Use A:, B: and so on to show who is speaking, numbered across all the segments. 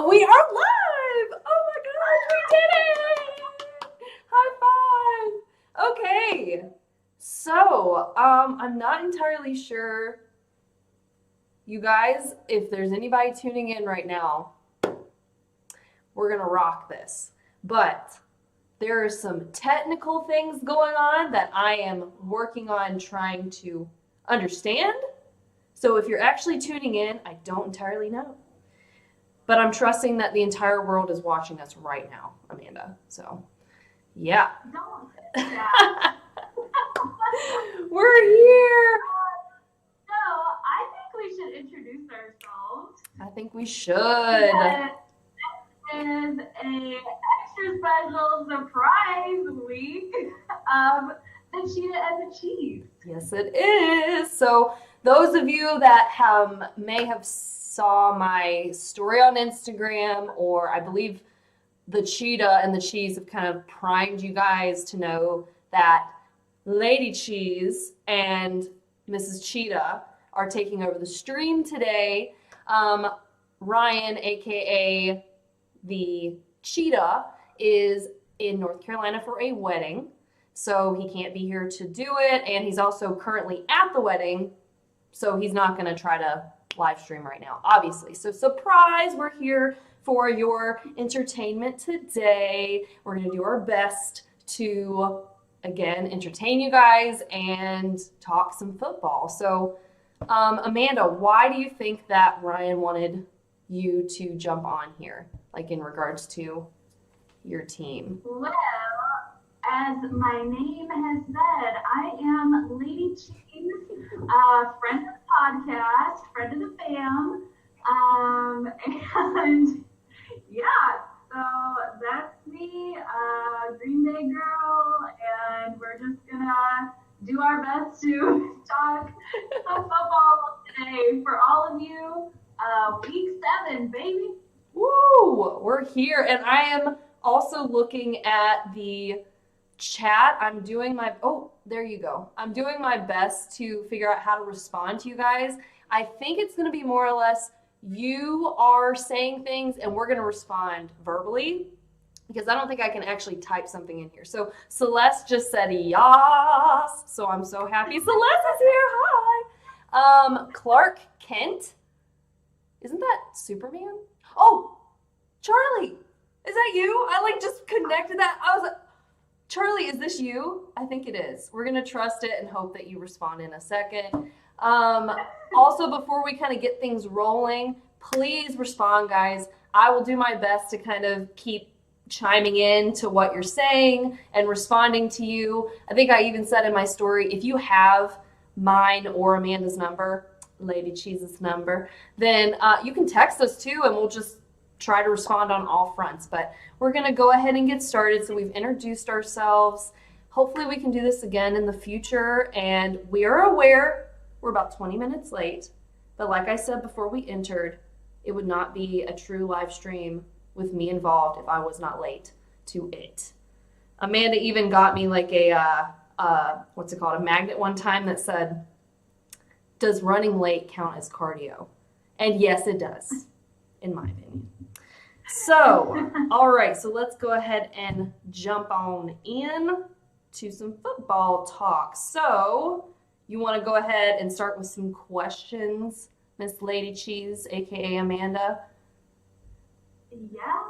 A: We are live! Oh my gosh, we did it! High five! Okay, so I'm not entirely sure, you guys, if there's anybody tuning in right now, we're gonna rock this. But there are some technical things going on that I am working on trying to understand. So if you're actually tuning in, I don't entirely know. But I'm trusting that the entire world is watching us right now, Amanda. So, yeah.
B: Don't say that.
A: We're here.
B: No, I think we should introduce ourselves.
A: I think we should.
B: Because this is a extra special surprise week of the Cheetah and the Cheese.
A: Yes, it is. So, those of you that may have saw my story on Instagram, or I believe the Cheetah and the Cheese have kind of primed you guys to know that Lady Cheese and Mrs. Cheetah are taking over the stream today. Ryan, aka the Cheetah, is in North Carolina for a wedding, so he can't be here to do it, and he's also currently at the wedding, so he's not going to try to live stream right now, obviously. So surprise, we're here for your entertainment today. We're going to do our best to, again, entertain you guys and talk some football. So, Amanda, why do you think that Ryan wanted you to jump on here, like in regards to your team?
B: Well, as my name has said, I am Lady Cheese, friend of the podcast, friend of the fam, and yeah, so that's me, Green Bay girl, and we're just gonna do our best to talk some football today for all of you. Week 7, baby.
A: Woo! We're here, and I am also looking at the chat. I'm doing my there you go. I'm doing my best to figure out how to respond to you guys. I think it's going to be more or less you are saying things and we're going to respond verbally, because I don't think I can actually type something in here. So Celeste just said yes, so I'm so happy Celeste is here. Hi. Clark Kent, isn't that Superman? Oh, Charlie, is that you? I just connected that. I was like, Charlie, is this you? I think it is. We're going to trust it and hope that you respond in a second. Also, before we kind of get things rolling, please respond, guys. I will do my best to kind of keep chiming in to what you're saying and responding to you. I think I even said in my story, if you have mine or Amanda's number, Lady Cheese's number, then you can text us too, and we'll just try to respond on all fronts. But we're going to go ahead and get started. So we've introduced ourselves. Hopefully we can do this again in the future. And we are aware we're about 20 minutes late. But like I said before we entered, it would not be a true live stream with me involved if I was not late to it. Amanda even got me like a, what's it called, a magnet one time that said, does running late count as cardio? And yes, it does, in my opinion. So, all right, so let's go ahead and jump on in to some football talk. So, you want to go ahead and start with some questions, Miss Lady Cheese, aka Amanda?
B: Yeah,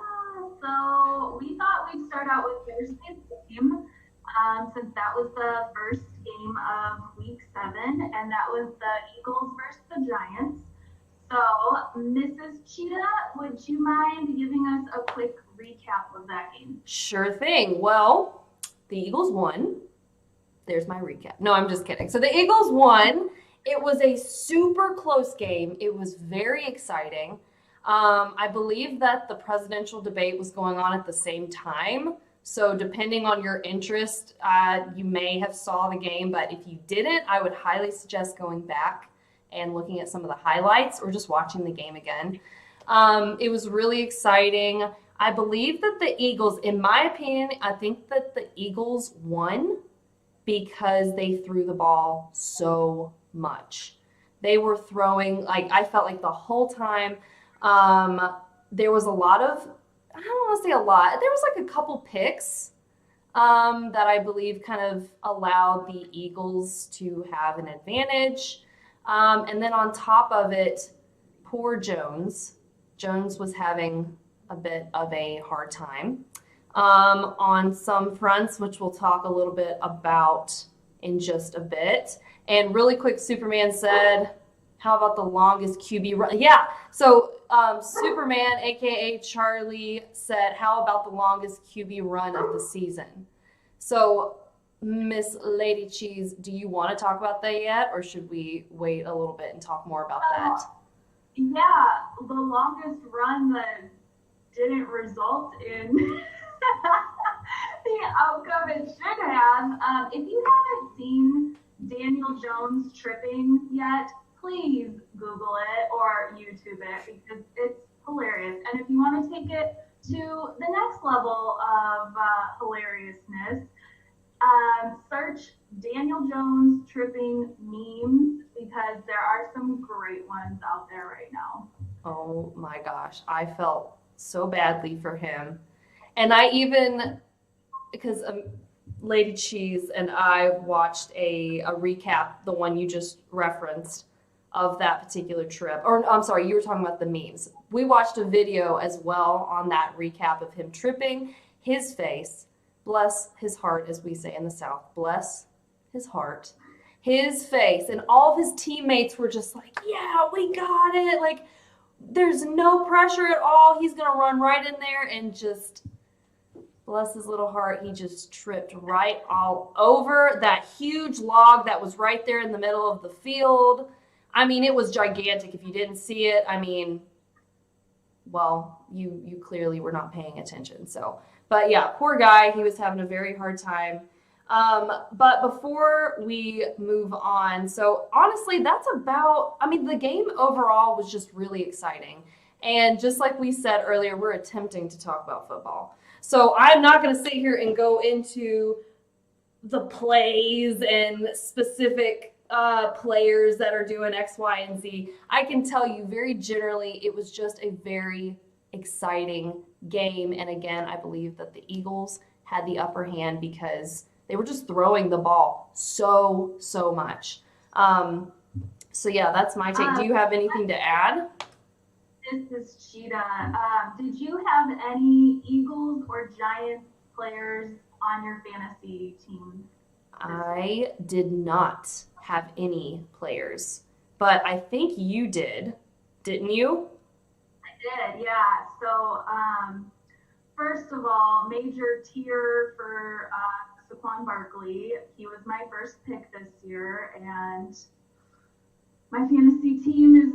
B: so we thought we'd start out with Thursday's game, since that was the first game of week 7, and that was the Eagles versus the Giants. So, Mrs. Cheetah, would you mind giving us a quick recap of that game?
A: Sure thing. Well, the Eagles won. There's my recap. No, I'm just kidding. So the Eagles won. It was a super close game. It was very exciting. I believe that the presidential debate was going on at the same time. So depending on your interest, you may have saw the game. But if you didn't, I would highly suggest going back and looking at some of the highlights or just watching the game again. It was really exciting. I believe that the Eagles, in my opinion, I think that the Eagles won because they threw the ball so much. They were throwing, I felt like the whole time, there was a lot of, I don't want to say a lot, there was like a couple picks that I believe kind of allowed the Eagles to have an advantage. And then on top of it, poor Jones. Jones was having a bit of a hard time on some fronts, which we'll talk a little bit about in just a bit. And really quick, Superman said, how about the longest QB run? Yeah, so Superman, aka Charlie, said, how about the longest QB run of the season? So, Miss Lady Cheese, do you want to talk about that yet, or should we wait a little bit and talk more about that?
B: Yeah, the longest run that didn't result in the outcome it should have. If you haven't seen Daniel Jones tripping yet, please Google it or YouTube it because it's hilarious. And if you want to take it to the next level of hilariousness, search Daniel Jones tripping memes because there are some great ones out there right now.
A: Oh my gosh, I felt so badly for him. And I even, because Lady Cheese and I watched a recap, the one you just referenced, of that particular trip. Or I'm sorry, you were talking about the memes. We watched a video as well on that recap of him tripping. His face, bless his heart, as we say in the South, bless his heart. His face and all of his teammates were just like, yeah, we got it. Like, there's no pressure at all. He's going to run right in there and just, bless his little heart, he just tripped right all over that huge log that was right there in the middle of the field. I mean, it was gigantic. If you didn't see it, I mean, well, you clearly were not paying attention. So, but yeah, poor guy. He was having a very hard time. But before we move on, so honestly, that's about, I mean, the game overall was just really exciting. And just like we said earlier, we're attempting to talk about football. So I'm not going to sit here and go into the plays and specific players that are doing X, Y, and Z. I can tell you very generally, it was just a very exciting game. And again, I believe that the Eagles had the upper hand because they were just throwing the ball so much. So yeah, that's my take. Do you have anything to add?
B: This is Cheetah. Did you have any Eagles or Giants players on your fantasy team?
A: I did not have any players, but I think you did, didn't you?
B: I did, yeah. So, first of all, major tier for Saquon Barkley. He was my first pick this year, and my fantasy team is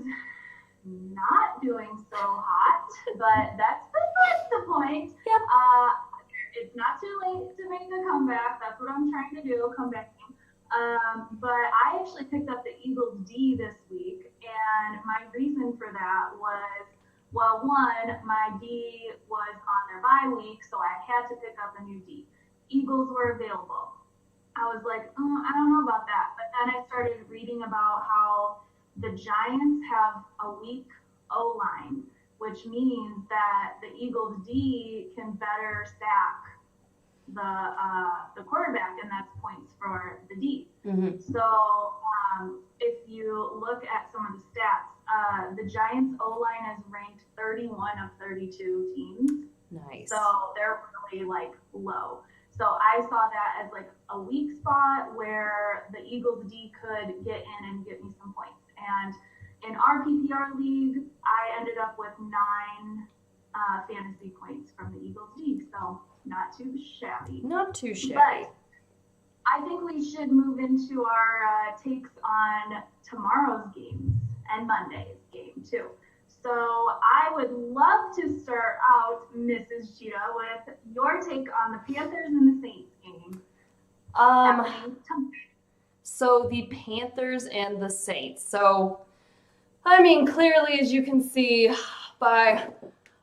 B: not doing so hot, but that's besides the point.
A: Yep.
B: It's not too late to make a comeback. That's what I'm trying to do, comeback. But I actually picked up the Eagles D this week, and my reason for that was, well, one, my D was on their bye week, so I had to pick up a new D. Eagles were available. I was like, I don't know about that. But then I started reading about how the Giants have a weak O-line, which means that the Eagles D can better sack the quarterback, and that's points for the D.
A: Mm-hmm.
B: So if you look at some of the stats, the Giants O-line is ranked 31 of 32 teams.
A: Nice.
B: So they're really like low. So I saw that as like a weak spot where the Eagles D could get in and get me some points. And in our PPR league, I ended up with 9 fantasy points from the Eagles D. So not too shabby.
A: Not too shabby.
B: But I think we should move into our takes on tomorrow's games and Monday's game too. So I would love to start out, Mrs. Cheetah, with your take on the Panthers and the Saints game.
A: So the Panthers and the Saints. So, I mean, clearly, as you can see by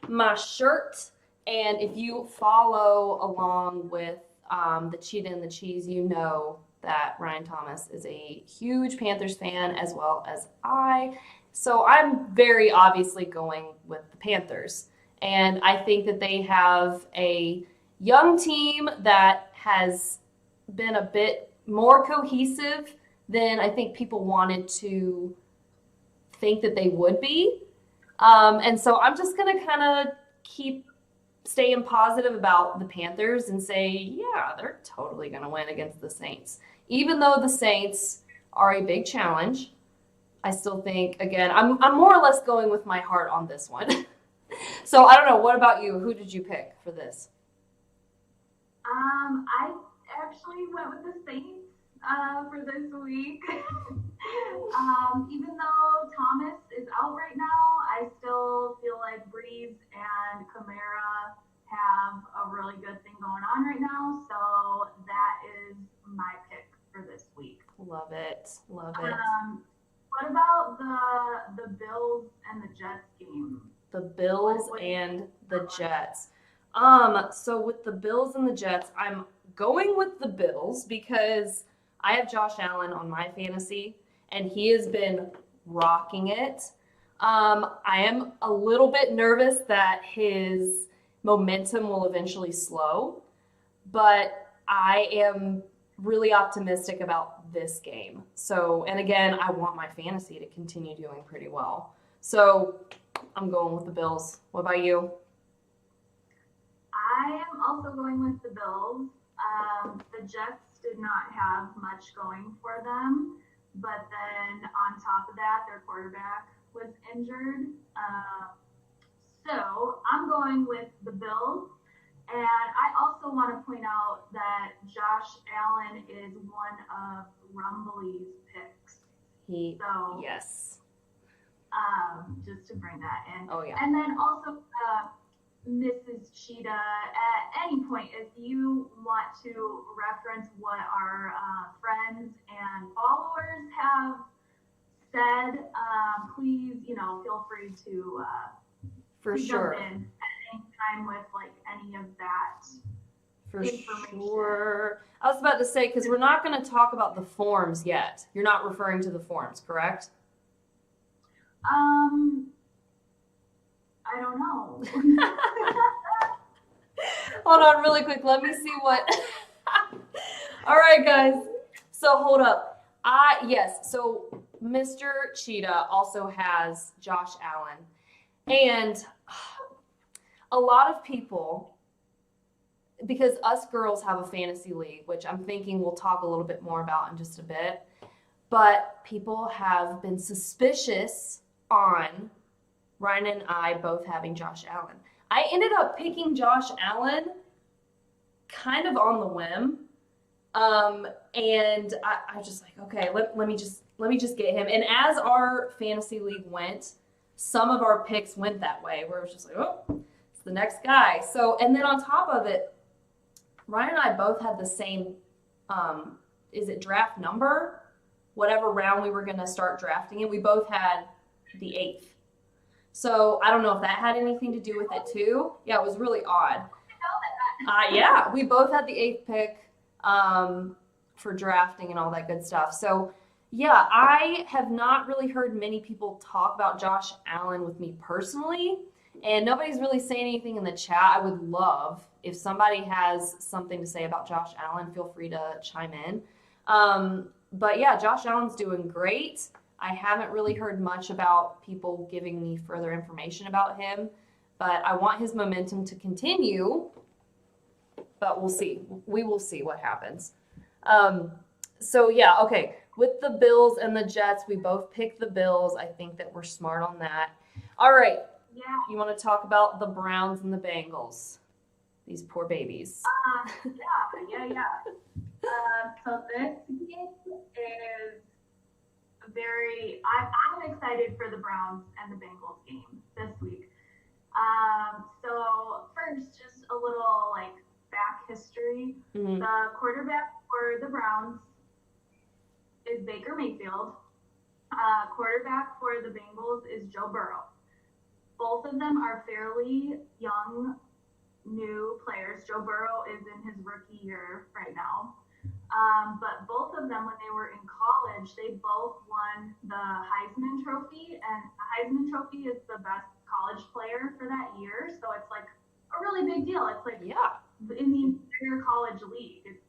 A: my shirt, and if you follow along with the Cheetah and the Cheese, you know that Ryan Thomas is a huge Panthers fan as well as I. So I'm very obviously going with the Panthers. And I think that they have a young team that has been a bit more cohesive than I think people wanted to think that they would be. And so I'm just going to kind of keep staying positive about the Panthers and say, yeah, they're totally going to win against the Saints. Even though the Saints are a big challenge, I still think, again, I'm more or less going with my heart on this one. So I don't know. What about you? Who did you pick for this?
B: I actually went with the Saints for this week. Even though Thomas is out right now, I still feel like Breeze and Kamara have a really good thing going on right now. So that is my pick for this week.
A: Love it. Love it.
B: What about the Bills and the Jets game?
A: The Bills and the Jets. So with the Bills and the Jets, I'm going with the Bills because I have Josh Allen on my fantasy, and he has been rocking it. I am a little bit nervous that his momentum will eventually slow, but I am really optimistic about this game. So, and again, I want my fantasy to continue doing pretty well. So I'm going with the Bills. What about you?
B: I am also going with the Bills. The Jets did not have much going for them, but then on top of that, their quarterback was injured. So I'm going with the Bills. And I also want to point out that Josh Allen is one of Rumbly's picks.
A: Yes.
B: Just to bring that in.
A: Oh, yeah.
B: And then also, Mrs. Cheetah, at any point, if you want to reference what our friends and followers have said, please, feel free to
A: For sure.
B: jump in at any time with like any of that
A: For
B: information.
A: sure. I was about to say, because we're not going to talk about the forms yet. You're not referring to the forms, correct?
B: I don't know.
A: Hold on really quick. Let me see what. All right, guys. So hold up. Yes. So Mr. Cheetah also has Josh Allen. And a lot of people, because us girls have a fantasy league, which I'm thinking we'll talk a little bit more about in just a bit, but people have been suspicious on Ryan and I both having Josh Allen. I ended up picking Josh Allen kind of on the whim. And I was just like, okay, let me just get him. And as our fantasy league went, some of our picks went that way, where it was just like, oh, it's the next guy. So, and then on top of it, Ryan and I both had the same, is it draft number? Whatever round we were going to start drafting in, we both had the 8th. So I don't know if that had anything to do with it too. Yeah, it was really odd. Yeah, we both had the 8th pick for drafting and all that good stuff. So yeah, I have not really heard many people talk about Josh Allen with me personally, and nobody's really saying anything in the chat. I would love if somebody has something to say about Josh Allen, feel free to chime in. But yeah, Josh Allen's doing great. I haven't really heard much about people giving me further information about him, but I want his momentum to continue, but we'll see. We will see what happens. So yeah, okay. With the Bills and the Jets, we both picked the Bills. I think that we're smart on that. All right.
B: Yeah.
A: You want to talk about the Browns and the Bengals? These poor babies.
B: Yeah. So this game is I'm excited for the Browns and the Bengals game this week. So first, just a little like back history.
A: Mm-hmm.
B: The quarterback for the Browns is Baker Mayfield. Quarterback for the Bengals is Joe Burrow. Both of them are fairly young, new players. Joe Burrow is in his rookie year right now. But both of them, when they were in college, they both won the Heisman Trophy. And the Heisman Trophy is the best college player for that year. So it's like a really big deal. It's like
A: Yeah.
B: in the entire college league, it's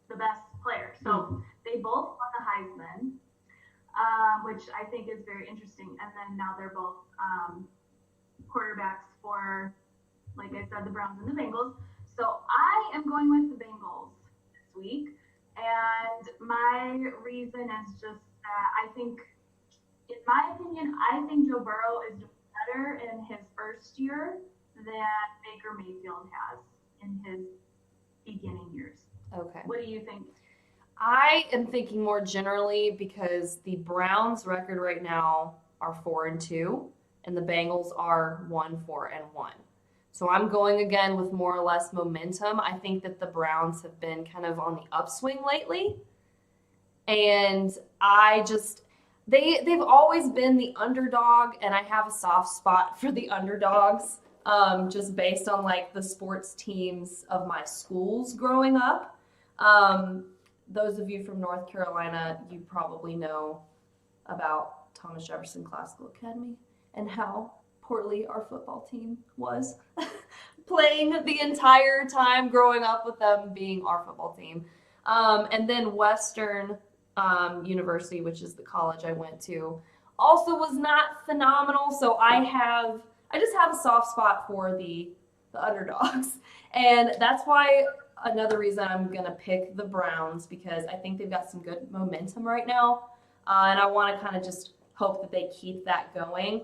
B: the best player. So they both won the Heisman, which I think is very interesting. And then now they're both quarterbacks for, like I said, the Browns and the Bengals. So I am going with the Bengals this week. And my reason is just that I think, in my opinion, I think Joe Burrow is better in his first year than Baker Mayfield has in his beginning years.
A: Okay.
B: What do you think?
A: I am thinking more generally because the Browns' record right now are 4-2, and the Bengals are 1-4-1. So I'm going again with more or less momentum. I think that the Browns have been kind of on the upswing lately, and they've always been the underdog, and I have a soft spot for the underdogs, just based on like the sports teams of my schools growing up. Those of you from North Carolina, you probably know about Thomas Jefferson Classical Academy and how poorly our football team was playing the entire time growing up with them being our football team. And then Western University, which is the college I went to, also was not phenomenal. So I just have a soft spot for the underdogs. And that's why another reason I'm going to pick the Browns, because I think they've got some good momentum right now. And I want to kind of just hope that they keep that going.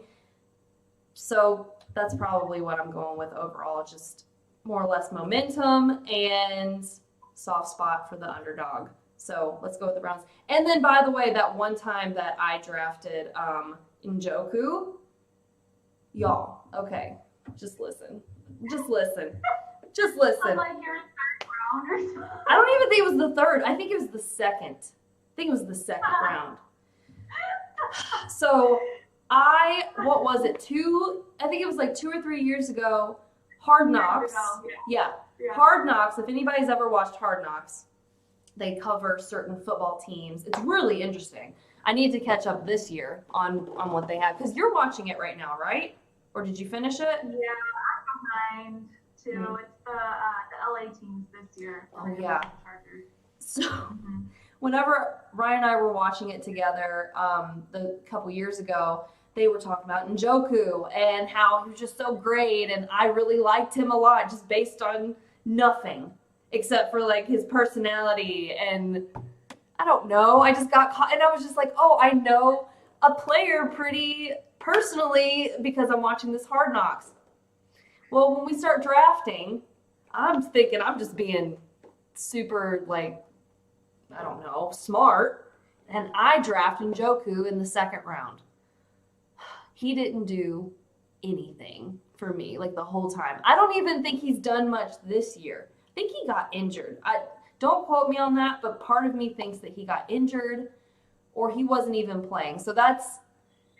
A: So that's probably what I'm going with overall, just more or less momentum and soft spot for the underdog. So let's go with the Browns. And then, by the way, that one time that I drafted Njoku, y'all, okay, just listen. Just listen. Just listen.
B: Like your third round or something.
A: I don't even think it was the third. I think it was the second. I think it was the second round. So what was it? I think it was like 2 or 3 years ago. Hard Knocks. Yeah. Hard Knocks. If anybody's ever watched Hard Knocks, they cover certain football teams. It's really interesting. I need to catch up this year on what they have, because you're watching it right now, right? Or did you finish it?
B: Yeah, I'm behind too. Mm-hmm. It's the LA teams this year.
A: Oh yeah. So whenever Ryan and I were watching it together, the couple years ago, they were talking about Njoku and how he was just so great, and I really liked him a lot, just based on nothing except for like his personality, and I don't know. I just got caught, and I was just like, oh, I know a player pretty personally because I'm watching this Hard Knocks. Well, when we start drafting, I'm thinking I'm just being super, like, I don't know, smart, and I draft Njoku in the second round. He didn't do anything for me, like, the whole time. I don't even think he's done much this year. I think he got injured. Don't quote me on that, but part of me thinks that he got injured or he wasn't even playing. So that's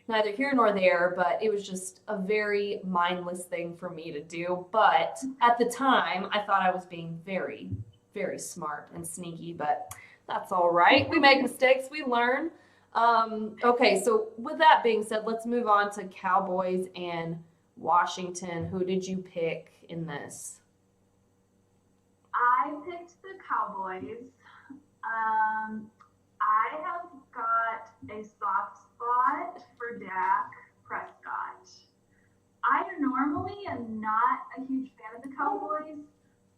A: neither here nor there, but it was just a very mindless thing for me to do. But at the time, I thought I was being very, very smart and sneaky, but that's all right. We make mistakes, we learn. Okay, so with that being said, let's move on to Cowboys and Washington. Who did you pick in this?
B: I picked the Cowboys. I have got a soft spot for Dak Prescott. I normally am not a huge fan of the Cowboys.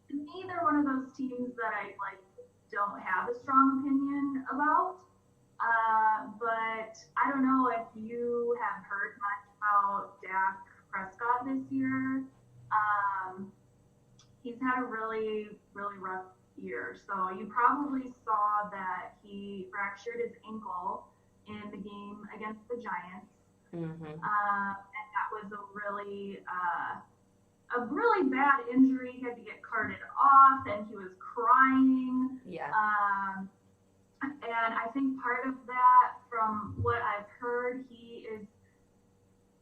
B: To me, they're one of those teams that I don't have a strong opinion about. But I don't know if you have heard much about Dak Prescott this year. He's had a really, really rough year. So you probably saw that he fractured his ankle in the game against the Giants.
A: Mm-hmm.
B: And that was a really bad injury. He had to get carted off, and he was crying.
A: Yeah.
B: And I think part of that, from what I've heard, he is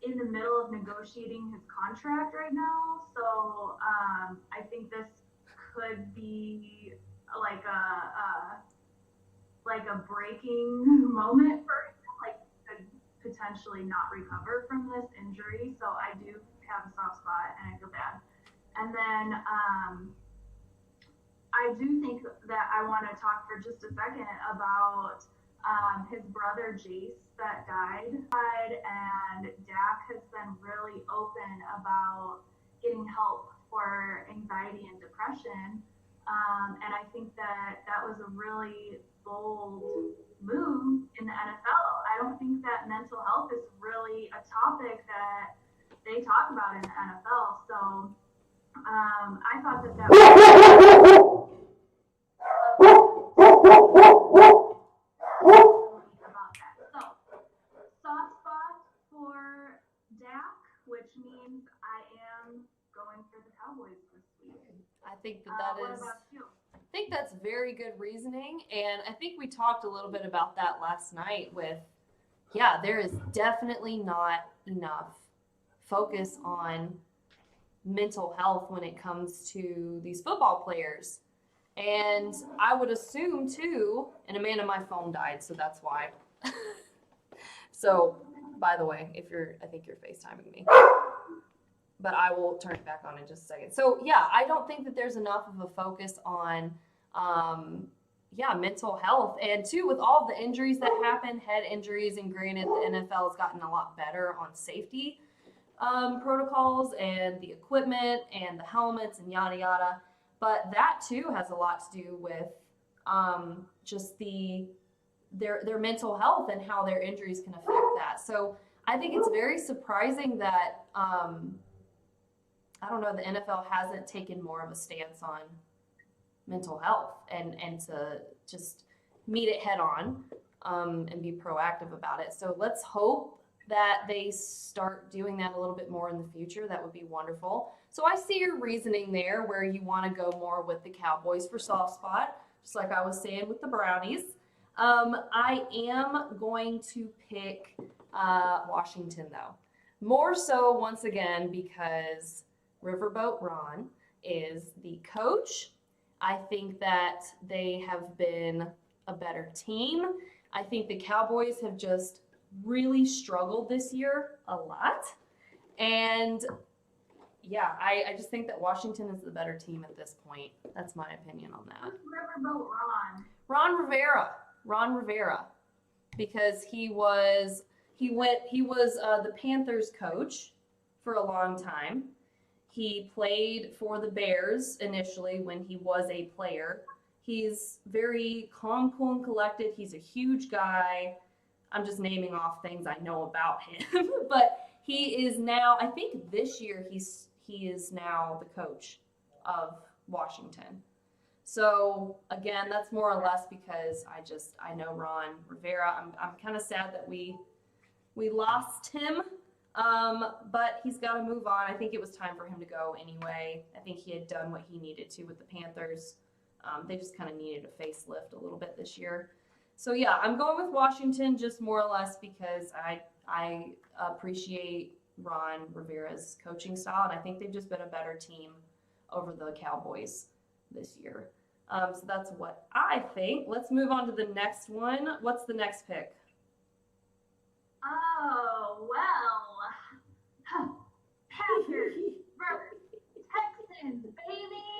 B: in the middle of negotiating his contract right now. So I think this could be like a breaking moment for him. Like, could potentially not recover from this injury. So I do have a soft spot and I feel bad. And then I do think that I want to talk for just a second about his brother Jace that died. And Dak has been really open about getting help for anxiety and depression. And I think that that was a really bold move in the NFL. I don't think that mental health is really a topic that they talk about in the NFL. So I thought that that was about that. So soft spot for Dak, which means I am going for the Cowboys this week.
A: I think that
B: What
A: is.
B: about you?
A: I think that's very good reasoning, and I think we talked a little bit about that last night with, yeah, there is definitely not enough focus on mental health when it comes to these football players. And I would assume too, and Amanda, my phone died, so that's why. So, by the way, I think you're FaceTiming me. But I will turn it back on in just a second. So, yeah, I don't think that there's enough of a focus on, mental health. And, two, with all of the injuries that happen, head injuries, and granted, the NFL has gotten a lot better on safety protocols and the equipment and the helmets and yada, yada. But that, too, has a lot to do with just their mental health and how their injuries can affect that. So, I think it's very surprising that I don't know, the NFL hasn't taken more of a stance on mental health and to just meet it head on and be proactive about it. So let's hope that they start doing that a little bit more in the future. That would be wonderful. So I see your reasoning there where you want to go more with the Cowboys for soft spot, just like I was saying with the Brownies. I am going to pick Washington, though. More so, once again, because Riverboat Ron is the coach. I think that they have been a better team. I think the Cowboys have just really struggled this year a lot. And yeah, I just think that Washington is the better team at this point. That's my opinion on that.
B: Riverboat Ron.
A: Ron Rivera. Because he was the Panthers coach for a long time. He played for the Bears initially when he was a player. He's very calm, cool, and collected. He's a huge guy. I'm just naming off things I know about him. But he is now, I think this year he is now the coach of Washington. So again, that's more or less because I know Ron Rivera. I'm kind of sad that we lost him. But he's got to move on. I think it was time for him to go anyway. I think he had done what he needed to with the Panthers. They just kind of needed a facelift a little bit this year. So yeah, I'm going with Washington just more or less because I appreciate Ron Rivera's coaching style, and I think they've just been a better team over the Cowboys this year. So that's what I think. Let's move on to the next one. What's the next pick?
B: Oh, well. Packers versus Texans, baby.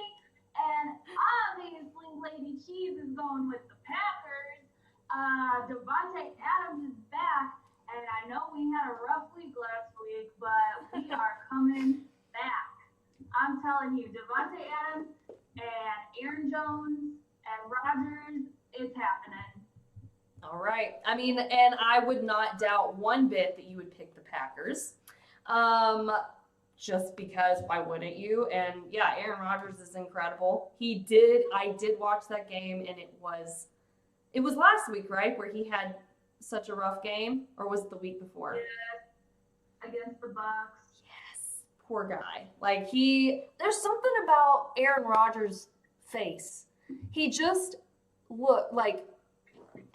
B: And obviously, Lady Cheese is going with the Packers. Devontae Adams is back. And I know we had a rough week last week, but we are coming back. I'm telling you, Devontae Adams and Aaron Jones and Rodgers, it's happening.
A: All right. I mean, and I would not doubt one bit that you would pick the Packers. Just because why wouldn't you? And yeah, Aaron Rodgers is incredible. I did watch that game, and it was last week, right? Where he had such a rough game, or was it the week before?
B: Yeah, against the Bucs.
A: Yes. Poor guy. Like there's something about Aaron Rodgers' face. He just looked like,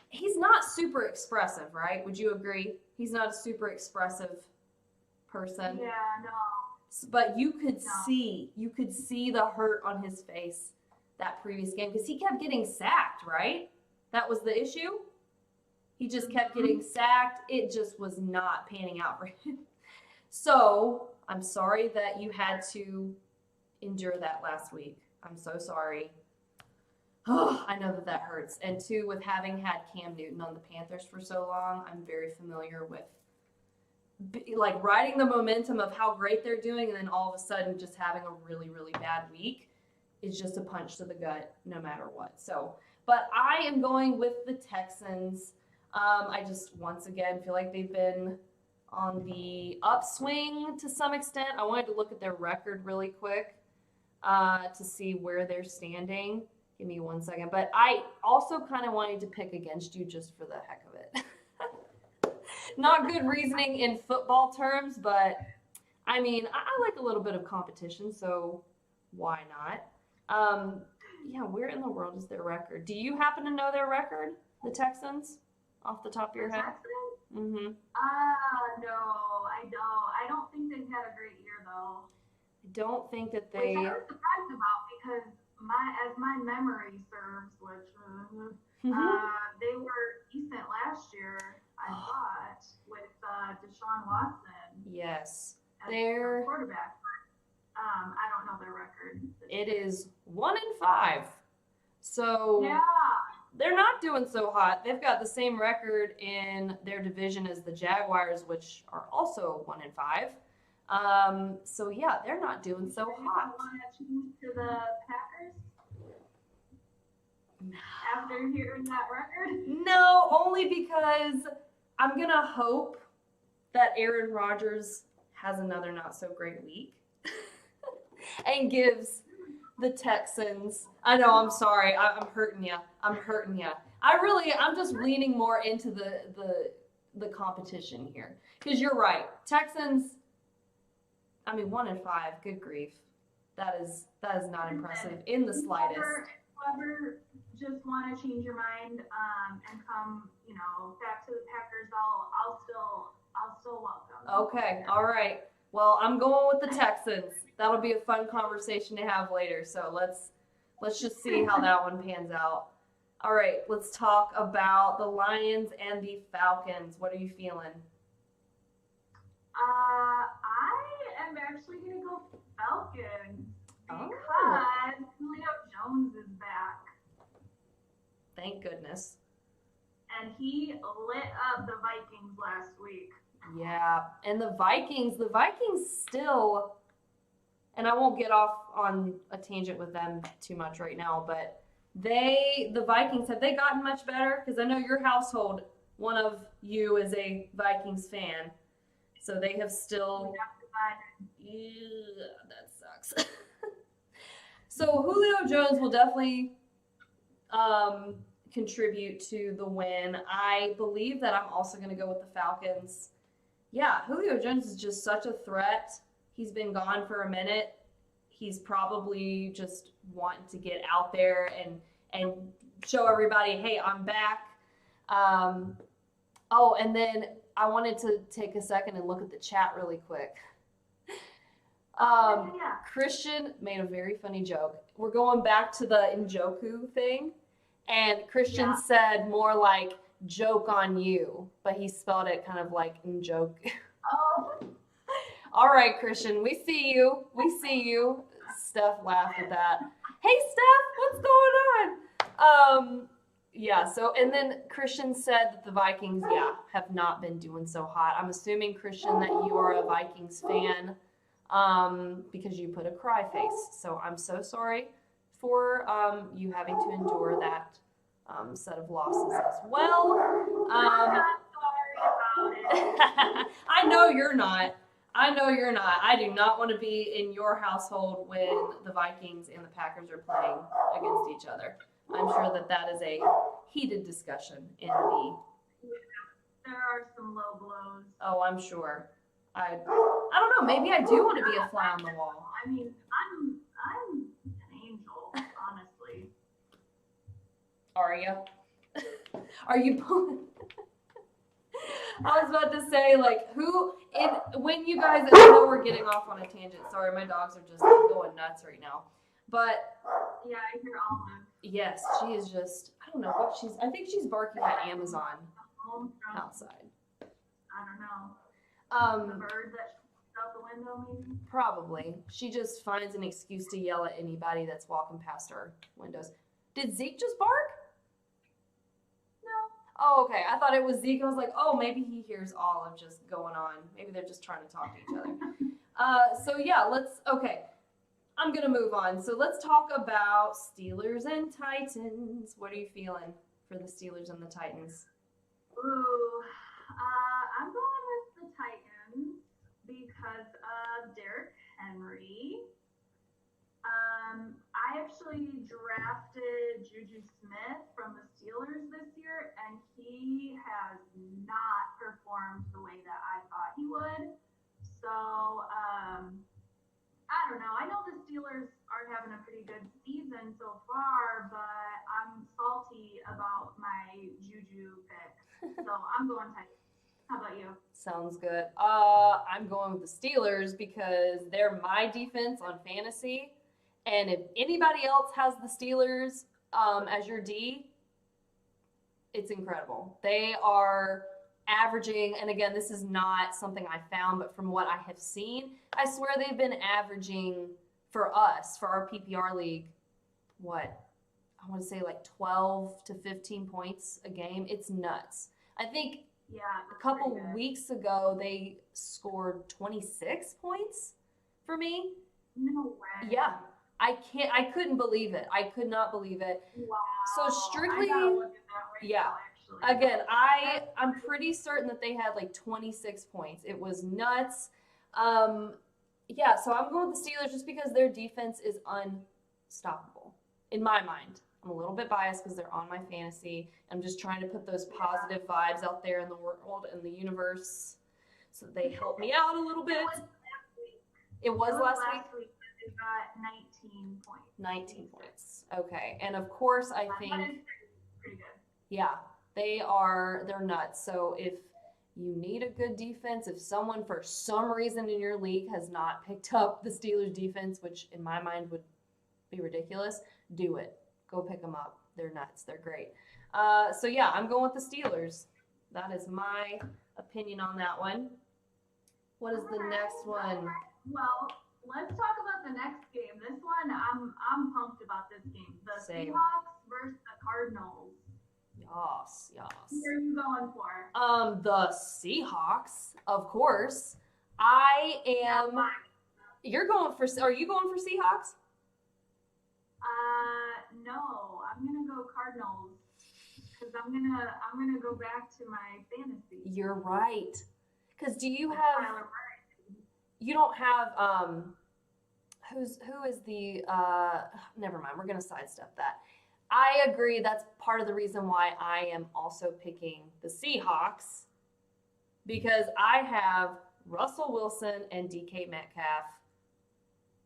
A: he's not super expressive, right? Would you agree? He's not a super expressive person.
B: Yeah, no.
A: But you could see the hurt on his face that previous game because he kept getting sacked, right? That was the issue? He just kept getting sacked. It just was not panning out for him. So I'm sorry that you had to endure that last week. I'm so sorry. Oh, I know that hurts. And two, with having had Cam Newton on the Panthers for so long, I'm very familiar with like riding the momentum of how great they're doing and then all of a sudden just having a really, really bad week is just a punch to the gut no matter what. So, but I am going with the Texans. I just, once again, feel like they've been on the upswing to some extent. I wanted to look at their record really quick to see where they're standing. Give me 1 second. But I also kind of wanted to pick against you just for the heck of it. Not good reasoning in football terms, but I mean, I like a little bit of competition, so why not? Yeah, where in the world is their record? Do you happen to know their record, the Texans, off the top of your head? Mm-hmm.
B: No, I don't. I don't think they've had a great year though.
A: I don't think that
B: Which I was surprised about because as my memory serves, which they were decent last year, I thought, with Deshaun Watson.
A: Yes,
B: as
A: they're
B: quarterback. I don't know their record.
A: It is 1-5, so
B: yeah,
A: they're not doing so hot. They've got the same record in their division as the Jaguars, which are also 1-5. So yeah, they're not doing so hot.
B: Want to choose to the Packers after hearing that record?
A: No, only because I'm gonna hope that Aaron Rodgers has another not so great week and gives the Texans. I know. I'm sorry. I'm hurting you. I'm just leaning more into the competition here because you're right. Texans. I mean, 1-5. Good grief. That is not impressive in the slightest.
B: Whoever just want to change your mind and come, back to the Packers, I'll still welcome.
A: Okay. All right. Well, I'm going with the Texans. That'll be a fun conversation to have later. So let's just see how that one pans out. All right, let's talk about the Lions and the Falcons. What are you feeling?
B: I am actually going to go Falcons because Julio Jones is back.
A: Thank goodness.
B: And he lit up the Vikings last week.
A: Yeah, and the Vikings still, and I won't get off on a tangent with them too much right now, but the Vikings, have they gotten much better? Because I know your household, one of you is a Vikings fan, so they have still. Yeah, that sucks. So Julio Jones will definitely contribute to the win. I believe that I'm also going to go with the Falcons. Yeah, Julio Jones is just such a threat. He's been gone for a minute. He's probably just wanting to get out there and show everybody, hey, I'm back. And then I wanted to take a second and look at the chat really quick. Christian made a very funny joke. We're going back to the Njoku thing, and Christian said more like joke on you, but he spelled it kind of like Njoku.
B: Oh.
A: All right, Christian, we see you. Steph laughed at that. Hey, Steph, what's going on? So, and then Christian said that the Vikings, have not been doing so hot. I'm assuming, Christian, that you are a Vikings fan because you put a cry face. So I'm so sorry for you having to endure that set of losses as well.
B: I'm not sorry about it.
A: I know you're not. I do not want to be in your household when the Vikings and the Packers are playing against each other. I'm sure that is a heated discussion in the.
B: There are some low blows.
A: Oh, I'm sure. I don't know. Maybe I do want to be a fly on the wall.
B: I mean, I'm an angel, honestly.
A: Are you? Are you pulling? I was about to say, like, when you guys, I know we're getting off on a tangent. Sorry, my dogs are just going nuts right now. But
B: yeah, I hear Alma.
A: Yes, she is just, I don't know what I think she's barking at Amazon.
B: home from,
A: outside.
B: I don't know, the
A: Um,
B: bird that shoots out the window maybe?
A: Probably. She just finds an excuse to yell at anybody that's walking past her windows. Did Zeke just bark?
B: No.
A: Oh, okay. I thought it was Zeke. I was like, oh, maybe he hears all of just going on. Maybe they're just trying to talk to each other. So yeah, okay. I'm gonna move on. So let's talk about Steelers and Titans. What are you feeling for the Steelers and the Titans?
B: Ooh, I'm going with the Titans because of Derrick Henry. I actually drafted Juju Smith from the Steelers this year, and he has not performed the way that I thought he would. So, I don't know. I know the Steelers are having a pretty good season so far, but I'm salty about my Juju pick. So I'm going Titans. How about you?
A: Sounds good. I'm going with the Steelers because they're my defense on fantasy. And if anybody else has the Steelers as your D, it's incredible. They are averaging, and again, this is not something I found, but from what I have seen, I swear they've been averaging for us, for our PPR league, what? I want to say like 12 to 15 points a game. It's nuts. I think
B: Yeah,
A: a couple weeks ago they scored 26 points for me.
B: No way.
A: Yeah. I couldn't believe it. I could not believe it.
B: Wow.
A: So strictly,
B: I gotta look at that right
A: yeah.
B: now, actually.
A: Again, I'm pretty certain that they had like 26 points. It was nuts. Yeah, so I'm going with the Steelers just because their defense is unstoppable in my mind. I'm a little bit biased because they're on my fantasy. I'm just trying to put those positive vibes out there in the world and the universe so they help me out a little bit. It was last week.
B: They got 19 points.
A: 19 points. Okay. And of course, I
B: That
A: think,
B: is pretty good.
A: yeah, they're nuts. So if you need a good defense, if someone for some reason in your league has not picked up the Steelers defense, which in my mind would be ridiculous, do it. Go pick them up. They're nuts. They're great. So yeah, I'm going with the Steelers. That is my opinion on that one. What is the next one?
B: Well, let's talk about the next game. This one, I'm pumped about this game. The
A: Same.
B: Seahawks versus the Cardinals.
A: Yes, yes.
B: Who are you going for?
A: The Seahawks, of course. I am. You're going for. Are you going for Seahawks?
B: No, I'm gonna go Cardinals because I'm gonna go back to my fantasy.
A: You're right. Because do you
B: With
A: have?
B: Tyler Murray.
A: You don't have. Who is the? Never mind. We're gonna sidestep that. I agree. That's part of the reason why I am also picking the Seahawks because I have Russell Wilson and DK Metcalf.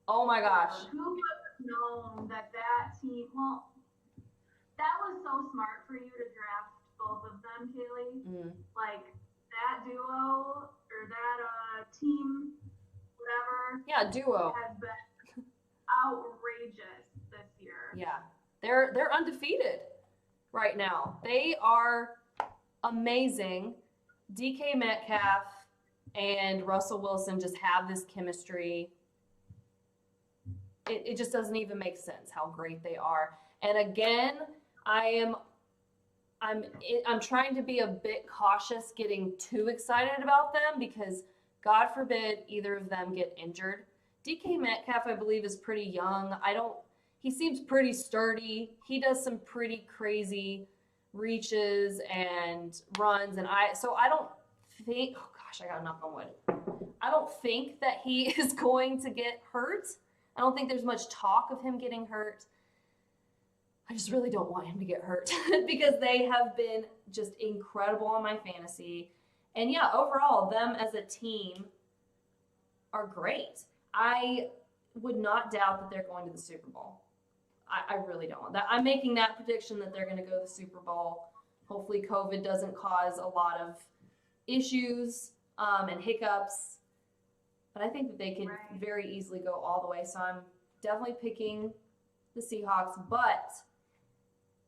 A: Oh my gosh.
B: Who would have known that team? Well, that was so smart for you to draft both of them, Kaylee.
A: Mm.
B: Like that duo or that team, whatever.
A: Yeah, duo.
B: Has been outrageous this year.
A: Yeah. They're undefeated right now. They are amazing. DK Metcalf and Russell Wilson just have this chemistry. It just doesn't even make sense how great they are. And again, I'm trying to be a bit cautious getting too excited about them because God forbid either of them get injured. DK Metcalf, I believe, is pretty young. He seems pretty sturdy. He does some pretty crazy reaches and runs, and I don't think. Oh gosh, I got to knock on wood. I don't think that he is going to get hurt. I don't think there's much talk of him getting hurt. I just really don't want him to get hurt because they have been just incredible on my fantasy. And yeah, overall, them as a team are great. I would not doubt that they're going to the Super Bowl. I really don't. I'm making that prediction that they're going to go to the Super Bowl. Hopefully COVID doesn't cause a lot of issues and hiccups. But I think that they could very easily go all the way. So I'm definitely picking the Seahawks. But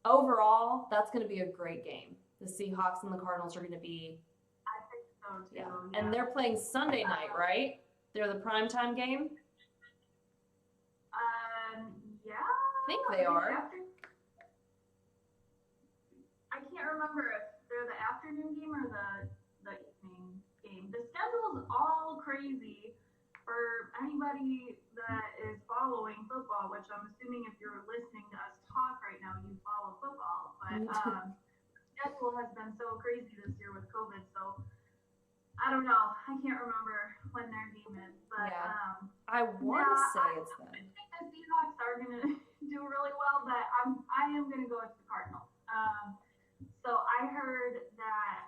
A: overall, that's going to be a great game. the Seahawks and the Cardinals are going to be.
B: I think so too.
A: Yeah.
B: Yeah.
A: And they're playing Sunday night, right? They're the primetime game?
B: Yeah.
A: I think they are.
B: I can't remember if they're the afternoon game or the evening game. The schedule's all crazy for anybody that is following football, which I'm assuming if you're listening to us talk right now, you follow football. But schedule has been so crazy this year with COVID, so I don't know. I can't remember when their game is, but
A: yeah. I want to say it's them.
B: I think the Seahawks are gonna do really well, but I am gonna go with the Cardinals. So I heard that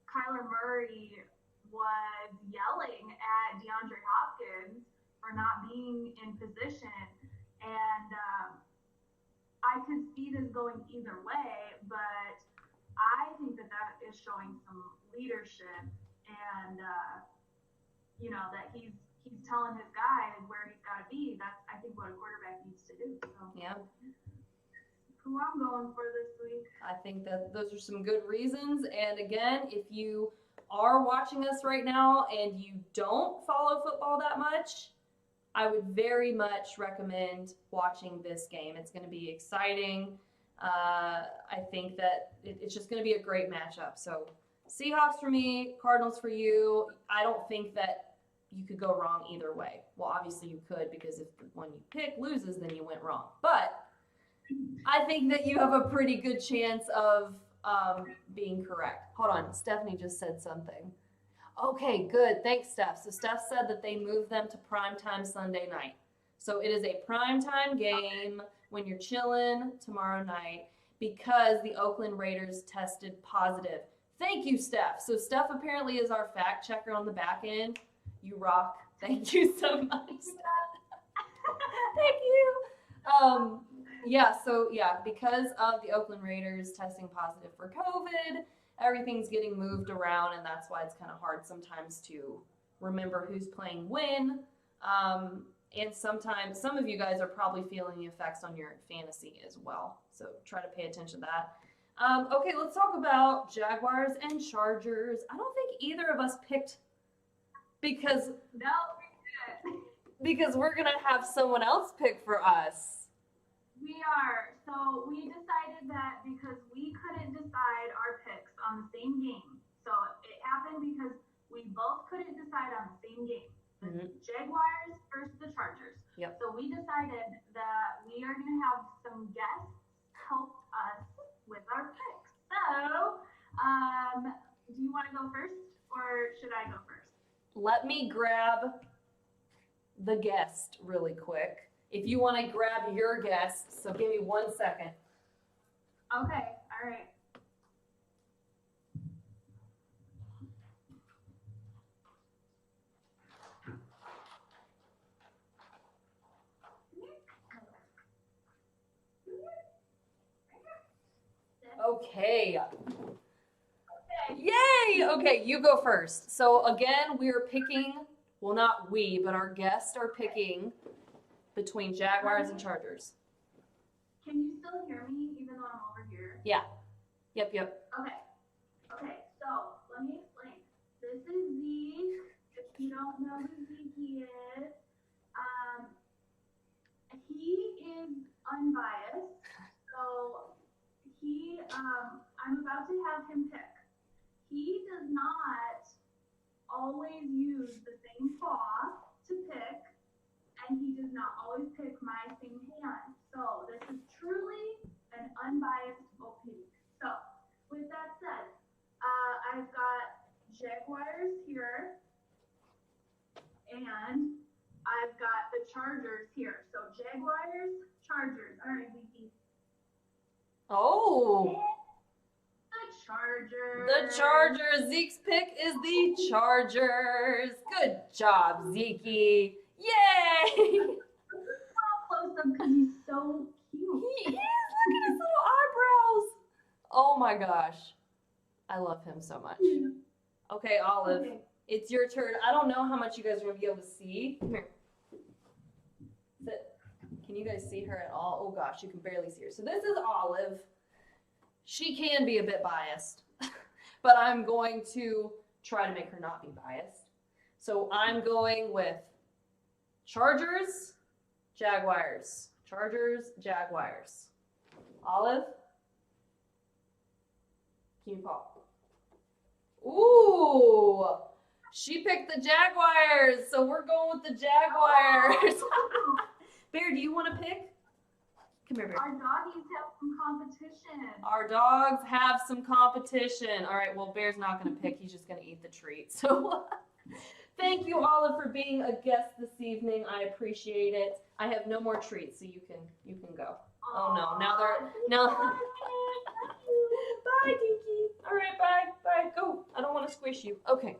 B: Kyler Murray was yelling at DeAndre Hopkins for not being in position, and I could see this going either way, but I think that is showing some leadership, and that he's telling his guy where he's got to be. That's, I think, what a quarterback needs to do. So
A: yeah.
B: Who I'm going for this week.
A: I think that those are some good reasons. And again, if you are watching us right now and you don't follow football that much, I would very much recommend watching this game. It's going to be exciting. I think that it's just going to be a great matchup. So Seahawks for me, Cardinals for you. I don't think that you could go wrong either way. Well, obviously you could, because if the one you pick loses, then you went wrong. But I think that you have a pretty good chance of being correct. Hold on. Stephanie just said something. Okay, good. Thanks, Steph. So Steph said that they moved them to primetime Sunday night. So it is a primetime game when you're chilling tomorrow night because the Oakland Raiders tested positive. Thank you, Steph. So Steph apparently is our fact checker on the back end. You rock. Thank you so much, Steph. Thank you. Because of the Oakland Raiders testing positive for COVID, everything's getting moved around, and that's why it's kind of hard sometimes to remember who's playing when. And sometimes some of you guys are probably feeling the effects on your fantasy as well. So try to pay attention to that. Okay, let's talk about Jaguars and Chargers. I don't think either of us picked because we're going to have someone else pick for us.
B: We are. So we decided that because we couldn't decide our picks on the same game. So it happened because we both couldn't decide on the same game. The Jaguars versus the Chargers.
A: Yep.
B: So we decided that we are going to have some guests help us with our picks. So, do you want to go first or should I go first?
A: Let me grab the guest really quick. If you want to grab your guest, so give me 1 second.
B: Okay, all right.
A: Okay. Yay! Okay, you go first. So again, we're picking, well, not we, but our guests are picking between Jaguars and Chargers.
B: Can you still hear me even though I'm over here?
A: Yeah. Yep.
B: Okay, so let me explain. This is Zeke. If you don't know who Zeke is, he is unbiased. So I'm about to have him pick. He does not always use the same paw to pick, and he does not always pick my same hand. So this is truly an unbiased opinion. So with that said, I've got Jaguars here, and I've got the Chargers here. So Jaguars, Chargers. All right, Zeke.
A: Oh.
B: The Chargers.
A: The Chargers. Zeke's pick is the Chargers. Good job, Zeke. Yay!
B: Close up because he's so cute.
A: He is. Look at his little eyebrows. Oh my gosh. I love him so much. Okay, Olive. Okay. It's your turn. I don't know how much you guys are going to be able to see. Come here. Sit. Can you guys see her at all? Oh gosh, you can barely see her. So this is Olive. she can be a bit biased, but I'm going to try to make her not be biased. So I'm going with Chargers, Jaguars. Chargers, Jaguars. Olive? Can you call? Ooh! She picked the Jaguars, so we're going with the Jaguars. Bear, do you want to pick? Come here, Bear.
B: Our doggies have some competition.
A: Our dogs have some competition. All right, well, Bear's not going to pick. He's just going to eat the treat. So thank you, Olive, for being a guest this evening. I appreciate it. I have no more treats, so you can go. Oh no, now bye, Kiki. All right, bye, go. I don't want to squish you. Okay.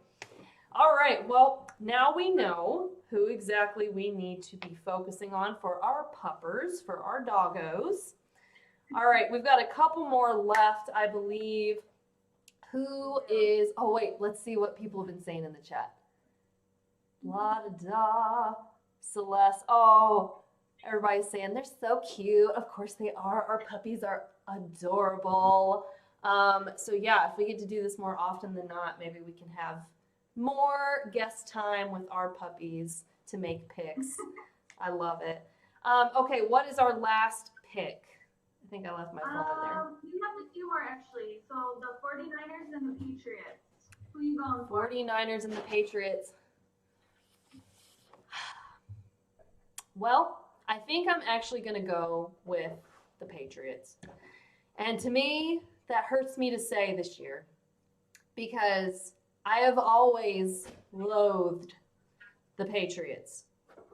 A: All right, well, now we know who exactly we need to be focusing on for our puppers, for our doggos. All right, we've got a couple more left, I believe. Who is, oh wait, let's see what people have been saying in the chat. La-da-da, Celeste, oh, everybody's saying they're so cute. Of course they are. Our puppies are adorable. So yeah, if we get to do this more often than not, maybe we can have more guest time with our puppies to make picks. I love it. Okay, what is our last pick? I think I left my phone in there.
B: You have a few more actually. So the 49ers and the Patriots. Who are you going for?
A: 49ers and the Patriots. Well, I think I'm actually going to go with the Patriots. And to me, that hurts me to say this year because I have always loathed the Patriots.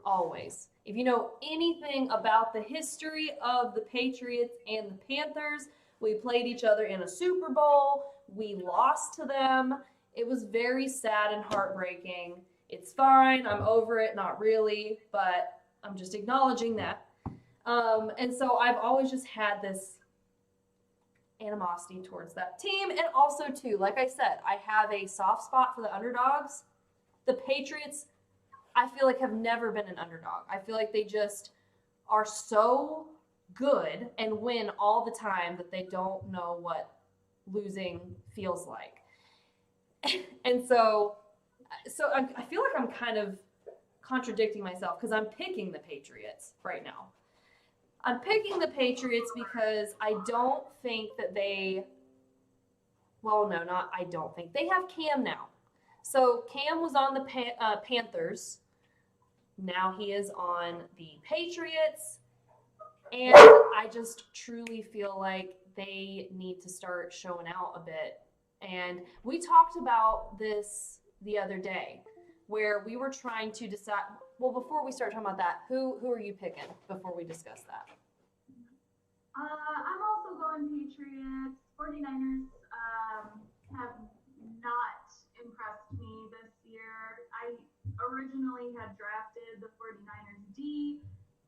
A: Always. If you know anything about the history of the Patriots and the Panthers, we played each other in a Super Bowl. We lost to them. It was very sad and heartbreaking. It's fine. I'm over it. Not really, but I'm just acknowledging that. And so I've always just had this animosity towards that team. And also, too, like I said, I have a soft spot for the underdogs. The Patriots, I feel like, have never been an underdog. I feel like they just are so good and win all the time that they don't know what losing feels like. And so I feel like I'm kind of contradicting myself because I'm picking the Patriots right now. I'm picking the Patriots because I don't think that they, well, no, not I don't think. They have Cam now. So Cam was on the Panthers. Now he is on the Patriots. And I just truly feel like they need to start showing out a bit. And we talked about this the other day where we were trying to decide, well, before we start talking about that, who are you picking before we discuss that?
B: I'm also going Patriots. 49ers have not impressed me this year. I originally had drafted the 49ers D.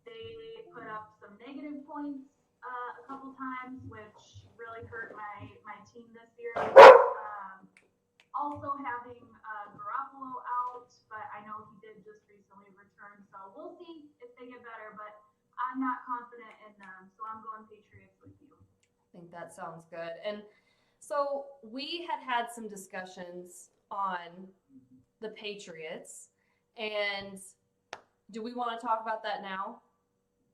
B: They put up some negative points a couple times, which really hurt my team this year. Also having Garoppolo out, but I know he did just recently return, so we'll see if they get better, but I'm not confident in them, so I'm going Patriots with you.
A: I think that sounds good. And so we had some discussions on the Patriots, and do we want to talk about that now?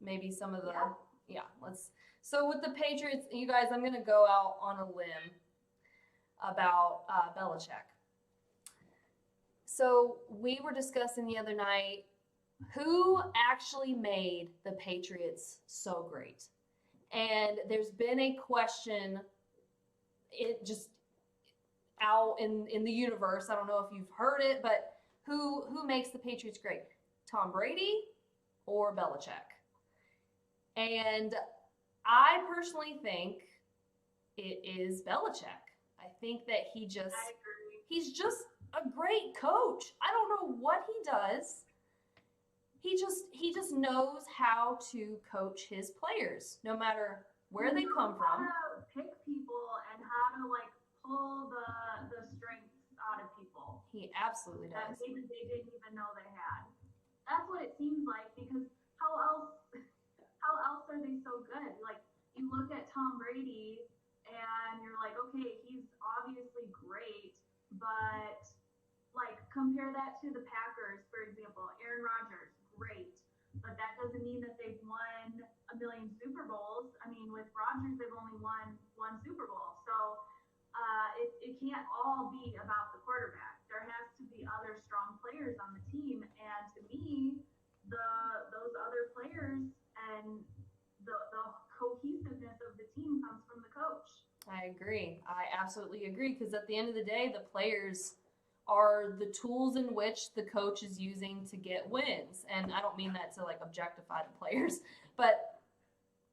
A: Maybe some of the, let's. So with the Patriots, you guys, I'm going to go out on a limb about Belichick. So we were discussing the other night who actually made the Patriots so great. And there's been a question, it just out in the universe. I don't know if you've heard it, but who makes the Patriots great? Tom Brady or Belichick? And I personally think it is Belichick. I think that he's just a great coach. I don't know what he does. He just knows how to coach his players, no matter where they come from.
B: How to pick people and how to pull the strengths out of people.
A: He absolutely does.
B: That maybe they didn't even know they had. That's what it seems like, because how else are they so good? Like, you look at Tom Brady and to the Packers, for example, Aaron Rodgers, great. But that doesn't mean that they've won a million Super Bowls. I mean, with Rodgers, they've only won one Super Bowl. So it can't all be about the quarterback. There has to be other strong players on the team. And to me, those other players and the cohesiveness of the team comes from the coach.
A: I agree. I absolutely agree because at the end of the day, the players are the tools in which the coach is using to get wins. And I don't mean that to like objectify the players, but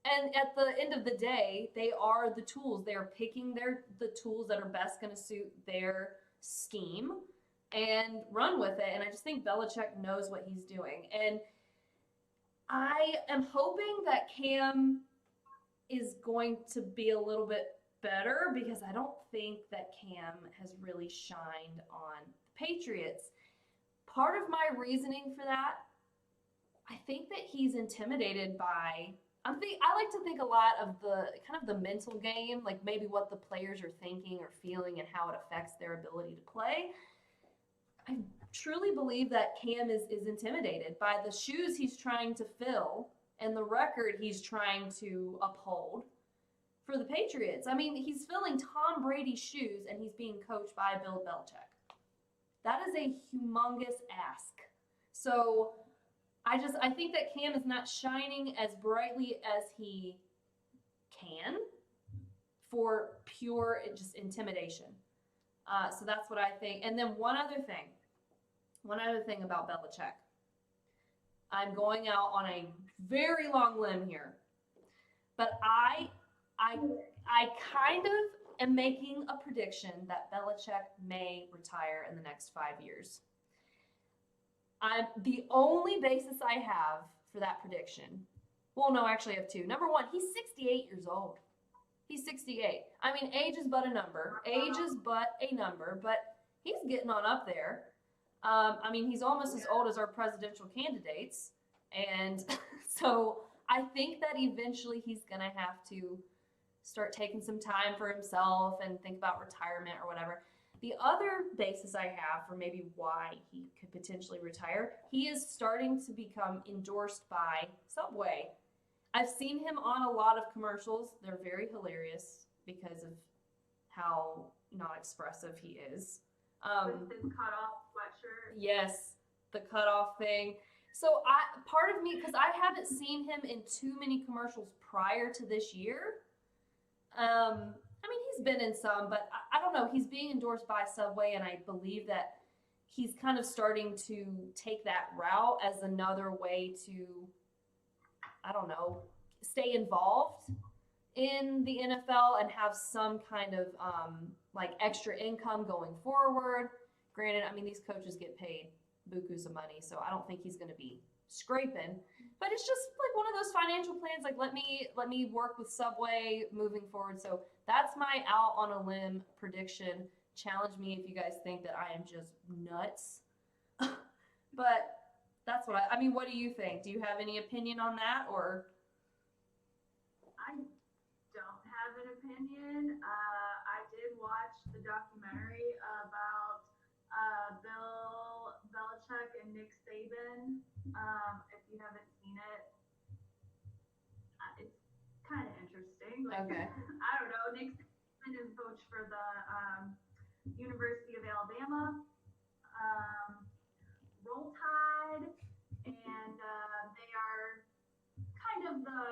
A: and at the end of the day, they are the tools. They are picking the tools that are best going to suit their scheme and run with it. And I just think Belichick knows what he's doing. And I am hoping that Cam is going to be a little bit better because I don't think that Cam has really shined on the Patriots. Part of my reasoning for that, I think that he's intimidated by I like to think a lot of the kind of the mental game, like maybe what the players are thinking or feeling and how it affects their ability to play. I truly believe that Cam is intimidated by the shoes he's trying to fill and the record he's trying to uphold for the Patriots. I mean, he's filling Tom Brady's shoes and he's being coached by Bill Belichick. That is a humongous ask. So I think that Cam is not shining as brightly as he can for pure just intimidation. So that's what I think. And then one other thing about Belichick. I'm going out on a very long limb here, but I kind of am making a prediction that Belichick may retire in the next 5 years. The only basis I have for that prediction, well, no, actually I have two. Number one, he's 68 years old. He's 68. I mean, age is but a number. Age is but a number, but he's getting on up there. I mean, he's almost as old as our presidential candidates. And so I think that eventually he's going to have to start taking some time for himself and think about retirement or whatever. The other basis I have for maybe why he could potentially retire, he is starting to become endorsed by Subway. I've seen him on a lot of commercials. They're very hilarious because of how not expressive he is.
B: With his cutoff sweatshirt.
A: Yes, the cutoff thing. So part of me, because I haven't seen him in too many commercials prior to this year. I mean, he's been in some, but I don't know. He's being endorsed by Subway, and I believe that he's kind of starting to take that route as another way to, I don't know, stay involved in the NFL and have some kind of like extra income going forward. Granted, I mean, these coaches get paid bukus of money, so I don't think he's going to be scraping, but it's just like one of those financial plans, like let me work with Subway moving forward. So that's my out on a limb prediction. Challenge me if you guys think that I am just nuts. But that's what I mean, what do you think? Do you have any opinion on that? Or
B: I don't have an opinion. I did watch the documentary about Bill Belichick and Nick Saban. If you haven't seen it, it's kind of interesting. Like,
A: okay.
B: I don't know. Nick Saban is coach for the University of Alabama. Roll Tide, and they are kind of the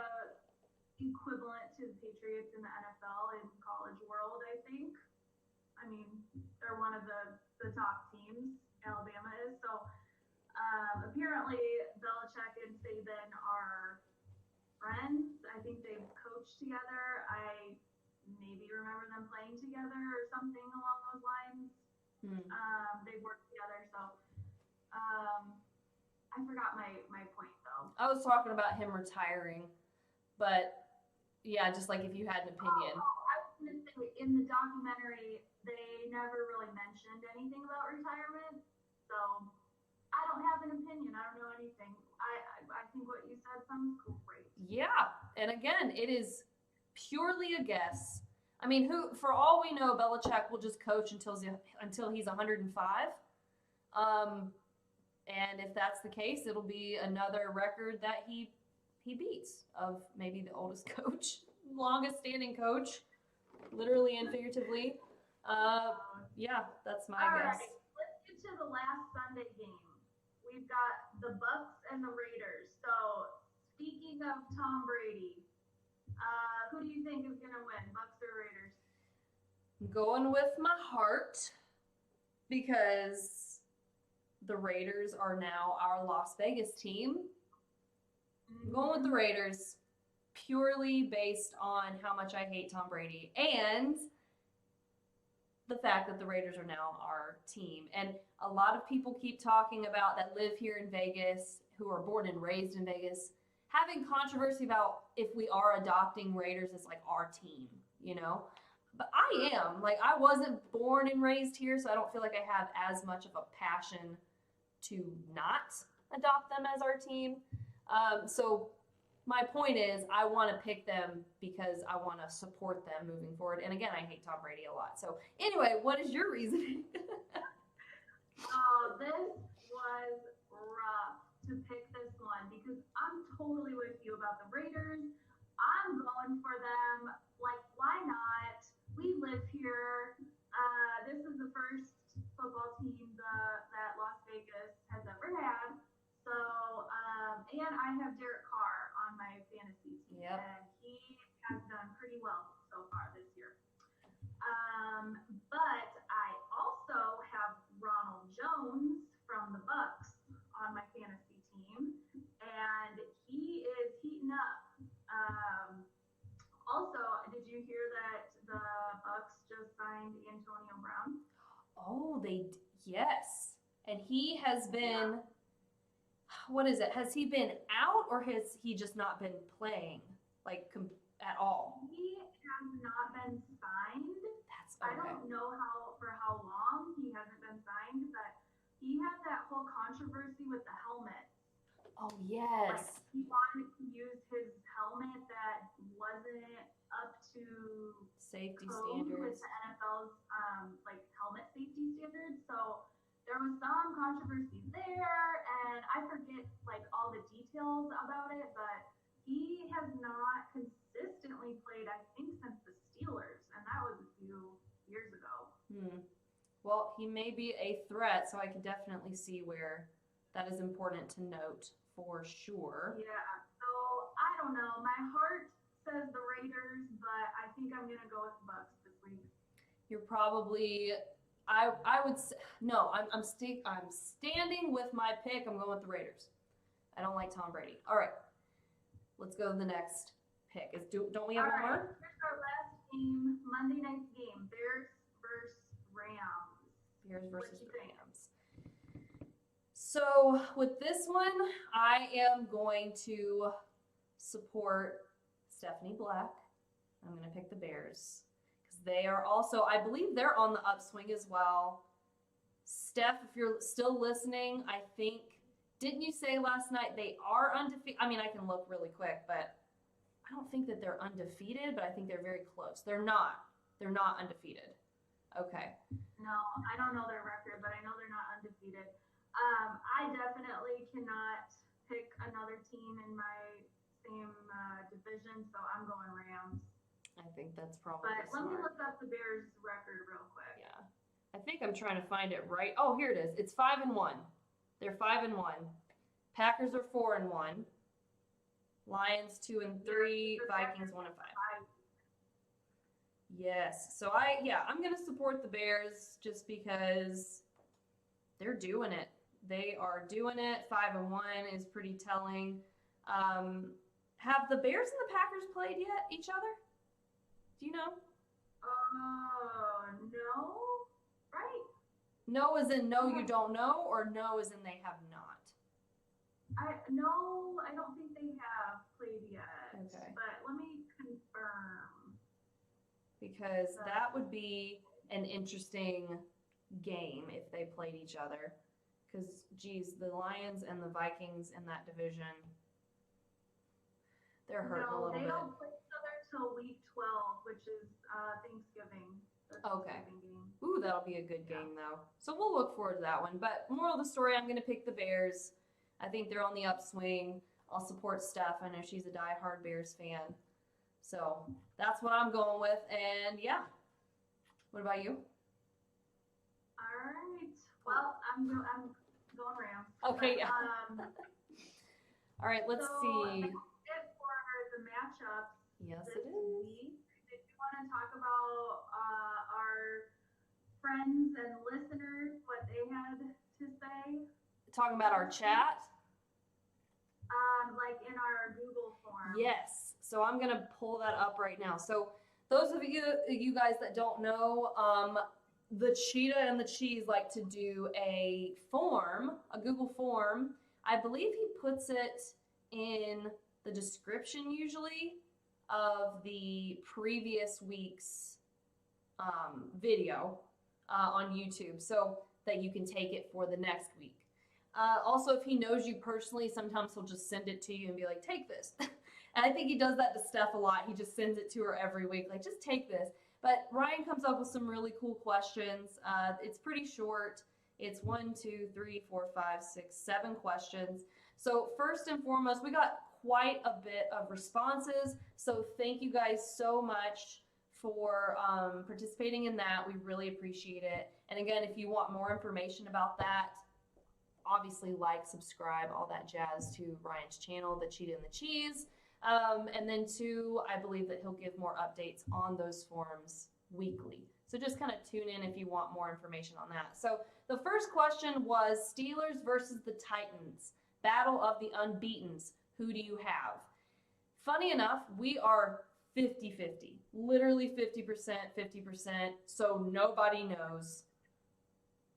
B: equivalent to the Patriots in the NFL in college world, I think. I mean, they're one of the top teams, Alabama is. So apparently Belichick and Saban are friends. I think they've coached together. I maybe remember them playing together or something along those lines. They've worked together. So I forgot my point, though.
A: I was talking about him retiring, but yeah, just like if you had an opinion.
B: I was going to say, in the documentary, they never really mentioned anything about retirement. So I don't have an opinion. I don't know anything. I think what you said sounds great.
A: Yeah, and again, it is purely a guess. I mean, for all we know, Belichick will just coach until he's 105. And if that's the case, it'll be another record that he beats of maybe the oldest coach, longest standing coach, literally and figuratively. Yeah, that's my
B: All
A: guess.
B: right, let's get to the last Sunday game. We've got the Bucks and the Raiders. So, speaking of Tom Brady, who do you think is going to win, Bucks or Raiders?
A: I'm going with my heart because the Raiders are now our Las Vegas team. I'm going with the Raiders purely based on how much I hate Tom Brady and the fact that the Raiders are now our team. And a lot of people keep talking about that live here in Vegas, who are born and raised in Vegas, having controversy about if we are adopting Raiders as like our team, you know? But I am. Like, I wasn't born and raised here, so I don't feel like I have as much of a passion to not adopt them as our team. So my point is, I want to pick them because I want to support them moving forward. And again, I hate Tom Brady a lot. So anyway, what is your reasoning?
B: Oh, this was rough to pick this one because I'm totally with you about the Raiders. I'm going for them. Like, why not? We live here. This is the first football team that Las Vegas has ever had. So, and I have Derek Carr on my fantasy team,
A: Yep.
B: and he has done pretty well so far this year. But I also have Ronald Jones from the Bucks on my fantasy team, and he is heating up. Also, did you hear that the Bucks just signed Antonio Brown?
A: Oh, yes. And he has been, what is it? Has he been out or has he just not been playing like at all?
B: He has not been signed.
A: That's okay.
B: I don't know for how long he hasn't been signed, but he had that whole controversy with the helmet.
A: Oh, yes.
B: Like, he wanted to use his helmet that wasn't up to
A: Safety
B: code
A: standards.
B: with the NFL's like helmet safety standards. So there was some controversy there, and I forget like all the details about it, but he has not consistently played, I think, since the Steelers, and that was a few years ago.
A: Well, he may be a threat, so I can definitely see where that is important to note for sure.
B: Yeah, so I don't know. My heart says the Raiders, but I think I'm gonna go with the Bucks this week.
A: You're probably, I would say, no, I'm standing with my pick. I'm going with the Raiders. I don't like Tom Brady. All right, let's go to the next pick. Don't we have one more?
B: Here's our last game, Monday night's game, Bears versus Rams.
A: Bears versus Rams. So with this one, I am going to support Stephanie Black. I'm going to pick the Bears because they are also, I believe they're on the upswing as well. Steph, if you're still listening, I think, didn't you say last night they are undefeated? I mean, I can look really quick, but I don't think that they're undefeated, but I think they're very close. They're not undefeated. Okay.
B: No, I don't know their record, but I know they're not undefeated. I definitely cannot pick another team in my same division, so I'm going Rams.
A: I think that's probably
B: But
A: smart.
B: let me look up the Bears' record real quick.
A: Yeah. I think I'm trying to find it right. Oh, here it is. It's 5-1. They're 5-1. Packers are 4-1. Lions 2-3. Vikings 1-5. Yes. So I'm gonna support the Bears just because they're doing it. They are doing it. 5-1 is pretty telling. Have the Bears and the Packers played yet each other? Do you know?
B: No. Right?
A: No as in no, you don't know, or no as in they have not?
B: I don't think they have played yet.
A: Okay.
B: But let me confirm.
A: Because that would be an interesting game if they played each other. Because, geez, the Lions and the Vikings in that division, they're hurting a little bit.
B: No, they don't play each other till week 12, which is Thanksgiving.
A: Okay.
B: Game.
A: Ooh, that'll be a good game, though. So we'll look forward to that one. But moral of the story, I'm going to pick the Bears. I think they're on the upswing. I'll support Steph. I know she's a diehard Bears fan. So that's what I'm going with. And yeah. What about you?
B: All right. Well, I'm going Rams.
A: Okay,
B: But,
A: yeah. All right, let's see.
B: That's it for the matchups
A: Yes,
B: this
A: it is.
B: week. Did you want to talk about our friends and listeners, what they had to say?
A: Talking about our chat?
B: Like in our Google form.
A: Yes. So I'm going to pull that up right now. So those of you guys that don't know, the Cheetah and the Cheese like to do a form, a Google form. I believe he puts it in the description usually of the previous week's video on YouTube so that you can take it for the next week. Also, if he knows you personally, sometimes he'll just send it to you and be like, take this. And I think he does that to Steph a lot. He just sends it to her every week, like, just take this. But Ryan comes up with some really cool questions. It's pretty short. It's 1, 2, 3, 4, 5, 6, 7 questions. So first and foremost, we got quite a bit of responses. So thank you guys so much for participating in that. We really appreciate it. And again, if you want more information about that, obviously like, subscribe, all that jazz to Ryan's channel, The Cheetah and the Cheese. And then 2, I believe that he'll give more updates on those forums weekly. So just kind of tune in if you want more information on that. So the first question was Steelers versus the Titans. Battle of the Unbeatens. Who do you have? Funny enough, we are 50-50. Literally 50%, 50%. So nobody knows.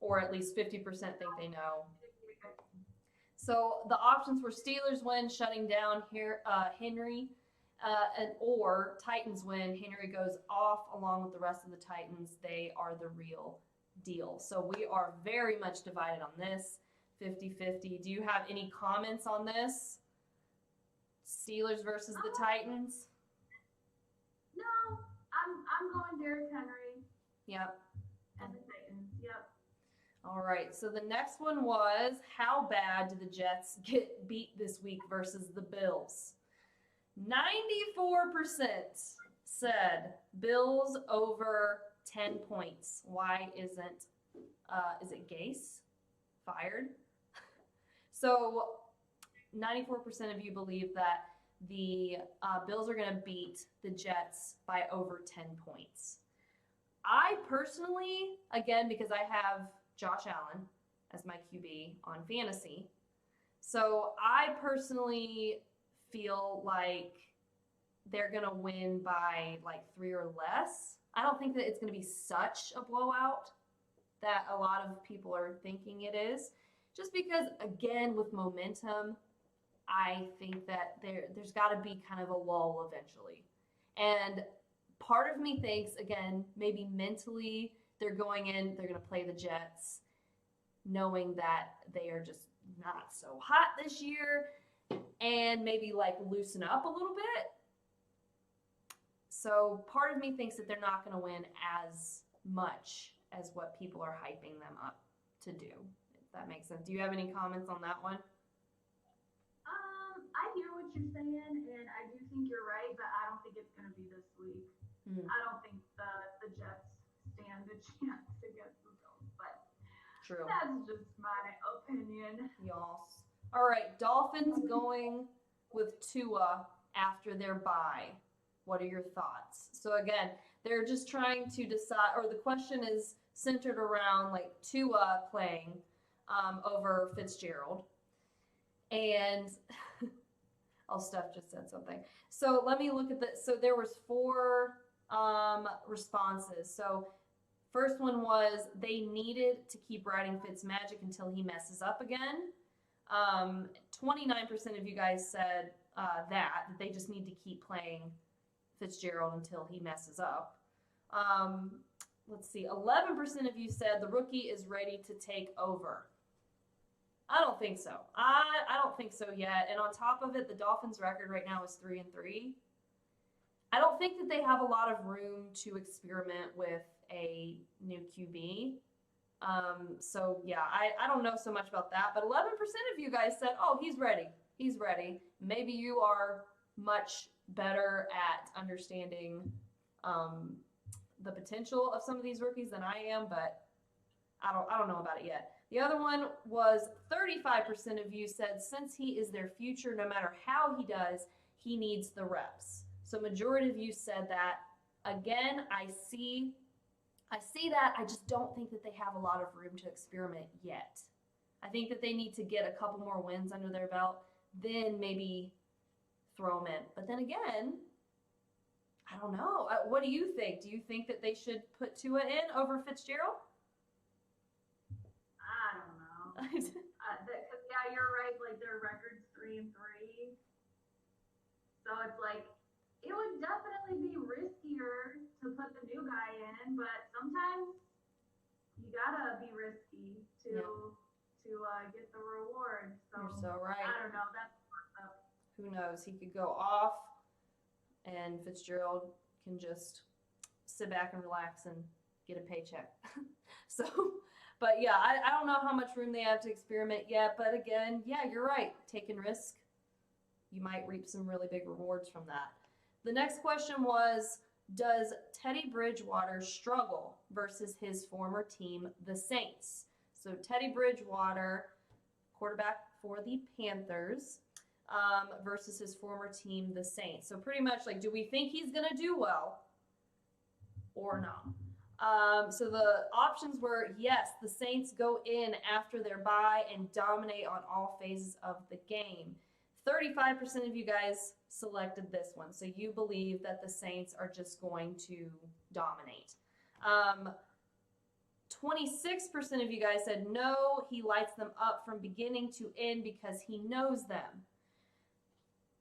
A: Or at least 50% think they know. So the options were Steelers win, shutting down Henry, or Titans win. Henry goes off along with the rest of the Titans. They are the real deal. So we are very much divided on this, 50-50. Do you have any comments on this? Steelers versus the Titans?
B: No, I'm going Derrick Henry.
A: Yep.
B: And the Titans. Yep.
A: All right, so the next one was, how bad did the Jets get beat this week versus the Bills? 94% said Bills over 10 points. Why is it Gase fired? So 94% of you believe that the Bills are going to beat the Jets by over 10 points. I personally, again, because I have Josh Allen as my QB on fantasy. So I personally feel like they're going to win by like 3 or less. I don't think that it's going to be such a blowout that a lot of people are thinking it is. Just because, again, with momentum, I think that there's got to be kind of a lull eventually. And part of me thinks, again, maybe mentally they're going in, they're going to play the Jets, knowing that they are just not so hot this year, and maybe like loosen up a little bit. So part of me thinks that they're not going to win as much as what people are hyping them up to do, if that makes sense. Do you have any comments on that one?
B: I hear what you're saying, and I do think you're right, but I don't think it's going to be this week. I don't think the Jets stand a chance against the Bills, but
A: True.
B: That's just my opinion.
A: Yes. All right, Dolphins going with Tua after their bye. What are your thoughts? So again, they're just trying to decide, or the question is centered around like Tua playing over Fitzgerald. And Steph just said something. So let me look at this. So there was 4 responses. So first one was they needed to keep riding Fitzmagic until he messes up again. 29% of you guys said that they just need to keep playing Fitzgerald until he messes up. Let's see, 11% of you said the rookie is ready to take over. I don't think so. I don't think so yet. And on top of it, the Dolphins' record right now is 3-3. I don't think that they have a lot of room to experiment with a new QB. So yeah, I don't know so much about that, but 11% of you guys said, oh, he's ready. He's ready. Maybe you are much better at understanding the potential of some of these rookies than I am, but I don't know about it yet. The other one was 35% of you said since he is their future, no matter how he does, he needs the reps. So majority of you said that. Again, I see that. I just don't think that they have a lot of room to experiment yet. I think that they need to get a couple more wins under their belt, then maybe throw them in. But then again, I don't know. What do you think? Do you think that they should put Tua in over Fitzgerald?
B: I don't know. Because yeah, you're right. Like their record's 3-3, so it's like it would definitely be riskier to put the new guy in, but sometimes you gotta be risky to get the reward. So
A: You're so right.
B: I don't know. That's up.
A: Who knows? He could go off, and Fitzgerald can just sit back and relax and get a paycheck. So, but yeah, I don't know how much room they have to experiment yet. But again, yeah, you're right. Taking risk, you might reap some really big rewards from that. The next question was, does Teddy Bridgewater struggle versus his former team, the Saints? So Teddy Bridgewater, quarterback for the Panthers, versus his former team, the Saints. So pretty much like, do we think he's going to do well or not? So the options were, yes, the Saints go in after their bye and dominate on all phases of the game. 35% of you guys selected this one. So you believe that the Saints are just going to dominate. 26% of you guys said no, he lights them up from beginning to end because he knows them.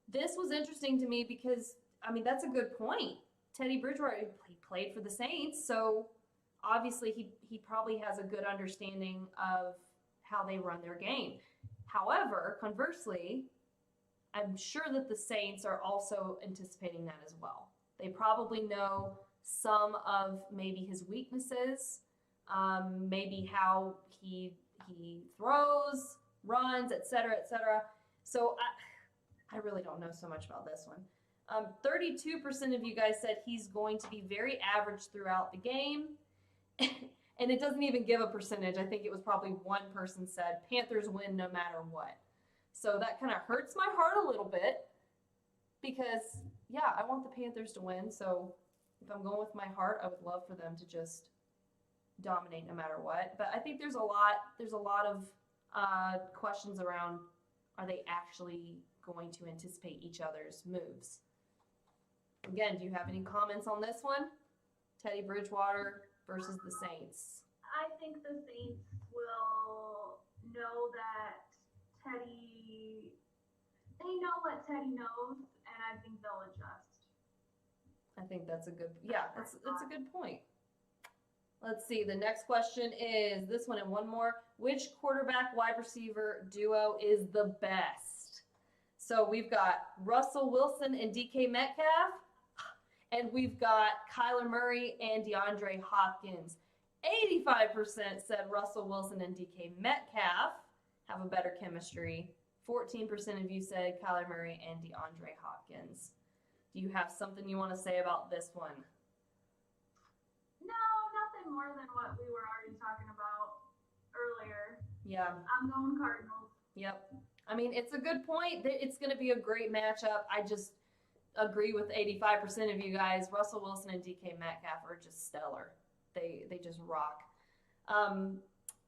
A: This was interesting to me because, I mean, that's a good point. Teddy Bridgewater, he played for the Saints, so obviously he probably has a good understanding of how they run their game. However, conversely, I'm sure that the Saints are also anticipating that as well. They probably know some of maybe his weaknesses, maybe how he throws, runs, etc., etc. So I really don't know so much about this one. 32% of you guys said he's going to be very average throughout the game. And it doesn't even give a percentage. I think it was probably one person said Panthers win no matter what. So that kind of hurts my heart a little bit because, yeah, I want the Panthers to win. So if I'm going with my heart, I would love for them to just dominate no matter what. But I think there's a lot of questions around, are they actually going to anticipate each other's moves? Again, do you have any comments on this one? Teddy Bridgewater versus the Saints.
B: I think the Saints will know that they know what Teddy knows, and I think they'll adjust.
A: I think that's a good, yeah, that's a good point. Let's see, the next question is this one and one more. Which quarterback wide receiver duo is the best? So we've got Russell Wilson and DK Metcalf, and we've got Kyler Murray and DeAndre Hopkins. 85% said Russell Wilson and DK Metcalf have a better chemistry. 14% of you said Kyler Murray and DeAndre Hopkins. Do you have something you want to say about this one?
B: No, nothing more than what we were already talking about earlier.
A: Yeah.
B: I'm going Cardinals.
A: Yep. I mean, it's a good point. It's going to be a great matchup. I just agree with 85% of you guys. Russell Wilson and DK Metcalf are just stellar. They just rock.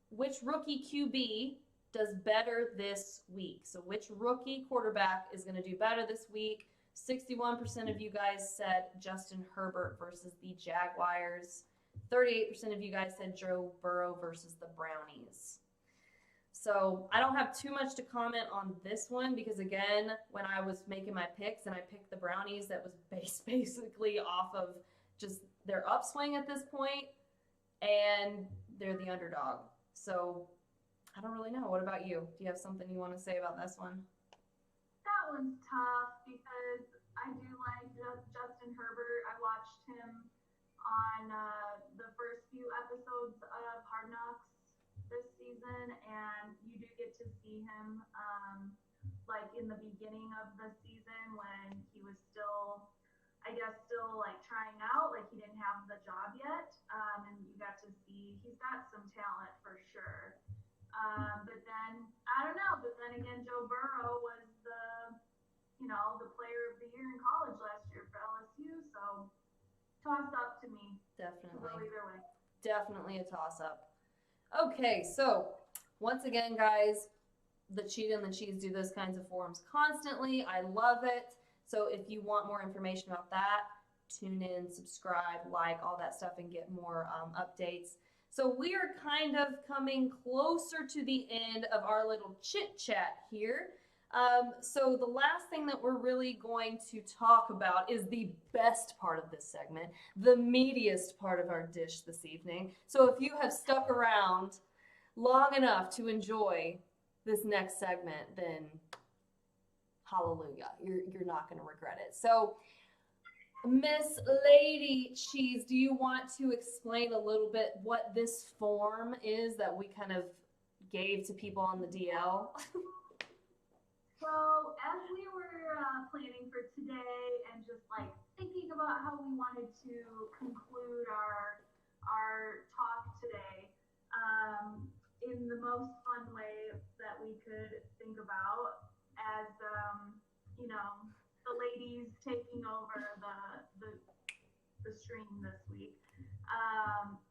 A: Which rookie QB does better this week? So which rookie quarterback is going to do better this week? 61% of you guys said Justin Herbert versus the Jaguars. 38% of you guys said Joe Burrow versus the Brownies. So I don't have too much to comment on this one because, again, when I was making my picks and I picked the Brownies, that was basically off of just their upswing at this point, and they're the underdog. So I don't really know. What about you? Do you have something you want to say about this one?
B: That one's tough because I do like Justin Herbert. I watched him on the first few episodes of Hard Knocks this season, and you do get to see him like in the beginning of the season when he was still, I guess, still like trying out, like he didn't have the job yet, and you got to see he's got some talent for sure. But then I don't know. But then again, Joe Burrow was the player of the year in college last year for LSU, so toss up to me.
A: Definitely.
B: Go either way.
A: Definitely a toss up. Okay, so once again, guys, the Cheetah and the Cheese do those kinds of forums constantly. I love it. So if you want more information about that, tune in, subscribe, like, all that stuff, and get more updates. So we are kind of coming closer to the end of our little chit chat here. So the last thing that we're really going to talk about is the best part of this segment, the meatiest part of our dish this evening. So if you have stuck around long enough to enjoy this next segment, then hallelujah, you're not going to regret it. So Miss Lady Cheese, do you want to explain a little bit what this form is that we kind of gave to people on the DL?
B: So as we were planning for today and just like thinking about how we wanted to conclude our talk today, in the most fun way that we could think about, as the ladies taking over the stream this week,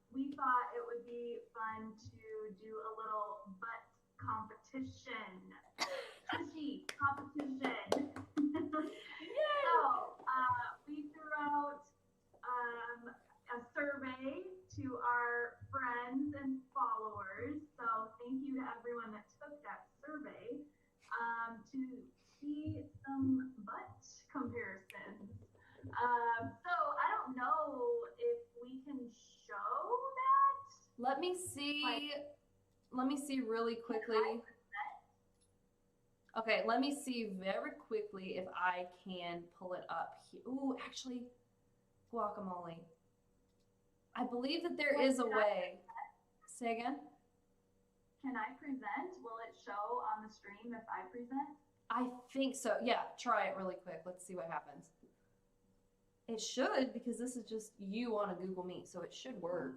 B: we thought it would be fun to do a little butt competition. Tushy competition. So we threw out a survey to our friends and followers. So thank you to everyone that took that survey to see some butt comparisons. So I don't know if we can show that.
A: Let me see. Let me see really quickly. Okay, let me see very quickly if I can pull it up here. Ooh, actually, guacamole. I believe that there is a way. Say again?
B: Can I present? Will it show on the stream if I present?
A: I think so. Yeah, try it really quick. Let's see what happens. It should, because this is just you on a Google Meet, so it should work.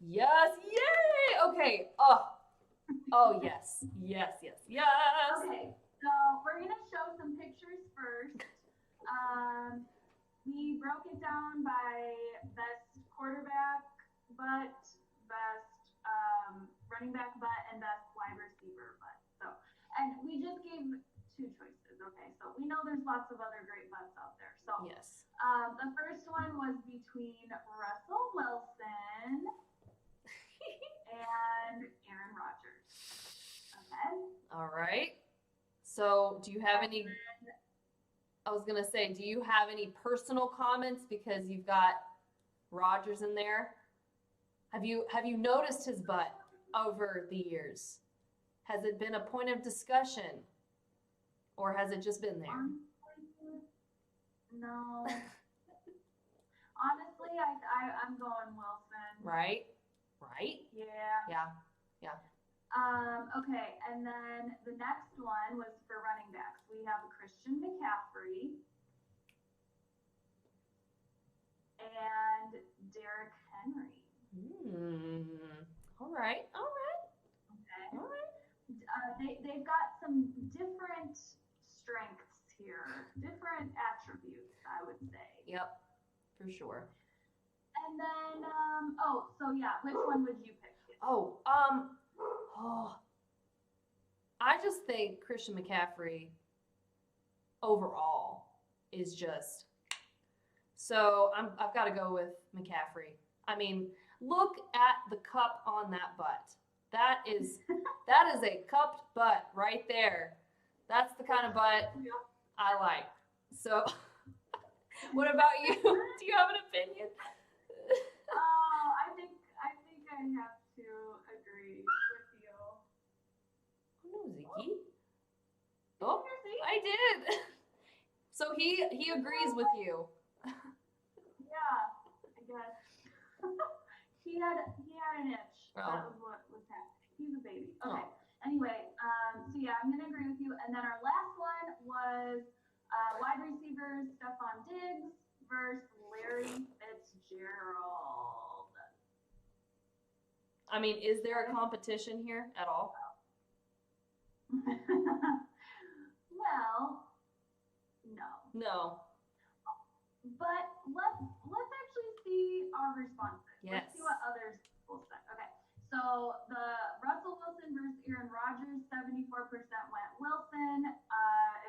A: Yes, yay! Okay. Oh, yes. Yes, yes, yes.
B: Okay, so we're going to show some pictures first. We broke it down by best quarterback butt, best running back butt, and best wide receiver butt. So, and we just gave 2 choices. Okay, so we know there's lots of other great butts out there. So
A: yes.
B: The first one was between Russell Wilson and Aaron Rodgers. Okay.
A: All right. So, do you have any? I was gonna say, do you have any personal comments because you've got Rodgers in there? Have you noticed his butt over the years? Has it been a point of discussion, or has it just been there?
B: No. Honestly, I'm going Wilson.
A: Right. Right.
B: Yeah.
A: Yeah.
B: Okay, and then the next one was for running backs. We have Christian McCaffrey and Derrick Henry.
A: All right.
B: Okay. All right. They've got some different strengths here, different attributes, I would say.
A: Yep, for sure.
B: And then, which one would you pick?
A: I just think Christian McCaffrey overall is just so I've got to go with McCaffrey. I mean, look at the cup on that butt. That is a cupped butt right there. That's the kind of butt I like. So, what about you? Do you have an opinion?
B: I think I have to agree with you.
A: Oh, no, Zeke. Oh, I did. So he agrees with you.
B: Yeah. He had an itch.
A: Oh.
B: That was what was happening. He's a baby. Okay.
A: Oh.
B: Anyway, so yeah, I'm gonna agree with you. And then our last one was wide receivers Stephon Diggs versus Larry Fitzgerald.
A: I mean, is there a competition here at all?
B: Well, no.
A: No.
B: But let's actually see our responses.
A: Yes.
B: Let's see what others will say. Okay. So the Russell Wilson versus Aaron Rodgers, 74% went Wilson.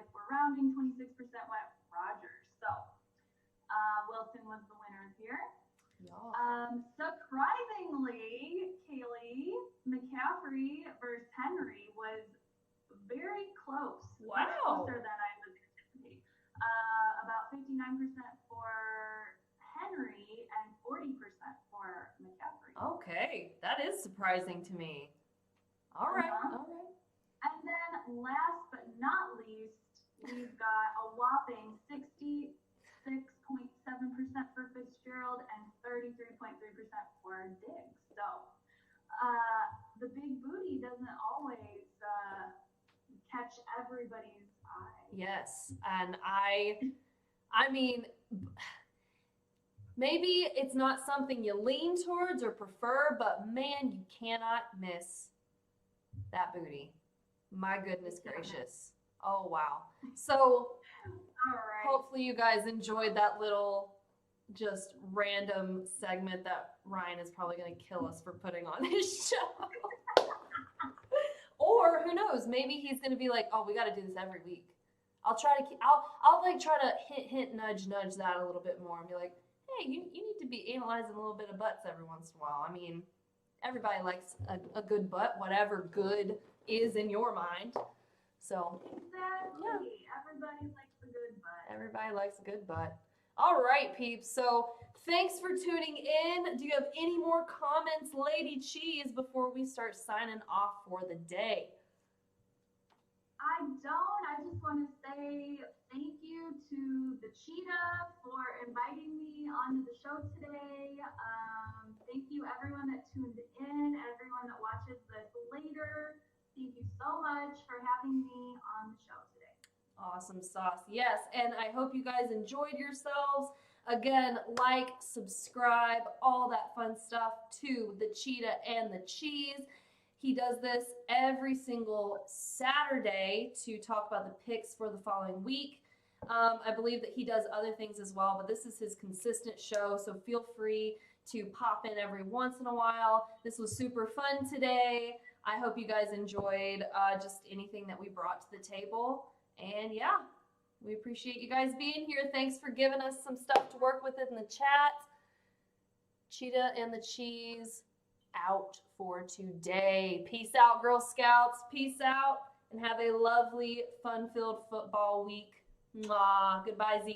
B: If we're rounding, 26% went Rodgers. So Wilson was the winner here.
A: Yeah.
B: Surprisingly, Kaylee, McCaffrey versus Henry was very close.
A: Wow.
B: Much closer than I was anticipating. About 59% for Henry and 40% for McCaffrey.
A: Okay, that is surprising to me. All right, all right.
B: And then last but not least, we've got a whopping 66.7% for Fitzgerald and 33.3% for Diggs. So the big booty doesn't always catch everybody's eye.
A: Yes, and I mean, maybe it's not something you lean towards or prefer, but man, you cannot miss that booty. My goodness gracious. Oh, wow. So,
B: all right.
A: Hopefully you guys enjoyed that little just random segment that Ryan is probably going to kill us for putting on his show. Or who knows, maybe he's going to be like, oh, we got to do this every week. I'll try to hint, nudge that a little bit more and be like, hey, you need to be analyzing a little bit of butts every once in a while. I mean, everybody likes a good butt, whatever good is in your mind. So,
B: exactly.
A: Yeah.
B: Everybody likes a good butt.
A: Everybody likes a good butt. All right, peeps. So, thanks for tuning in. Do you have any more comments, Lady Cheese, before we start signing off for the day?
B: I don't. I just want to say thank you to the Cheetah for inviting me onto the show today. Thank you everyone that tuned in, everyone that watches this later. Thank you so much for having me on the show today.
A: Awesome sauce. Yes, and I hope you guys enjoyed yourselves. Again, like, subscribe, all that fun stuff to the Cheetah and the Cheese. He does this every single Saturday to talk about the picks for the following week. I believe that he does other things as well, but this is his consistent show, so feel free to pop in every once in a while. This was super fun today. I hope you guys enjoyed just anything that we brought to the table. And yeah, we appreciate you guys being here. Thanks for giving us some stuff to work with in the chat. Cheetah and the Cheese out for today. Peace out, Girl Scouts. Peace out, and have a lovely, fun-filled football week. Mwah. Goodbye, Zeke.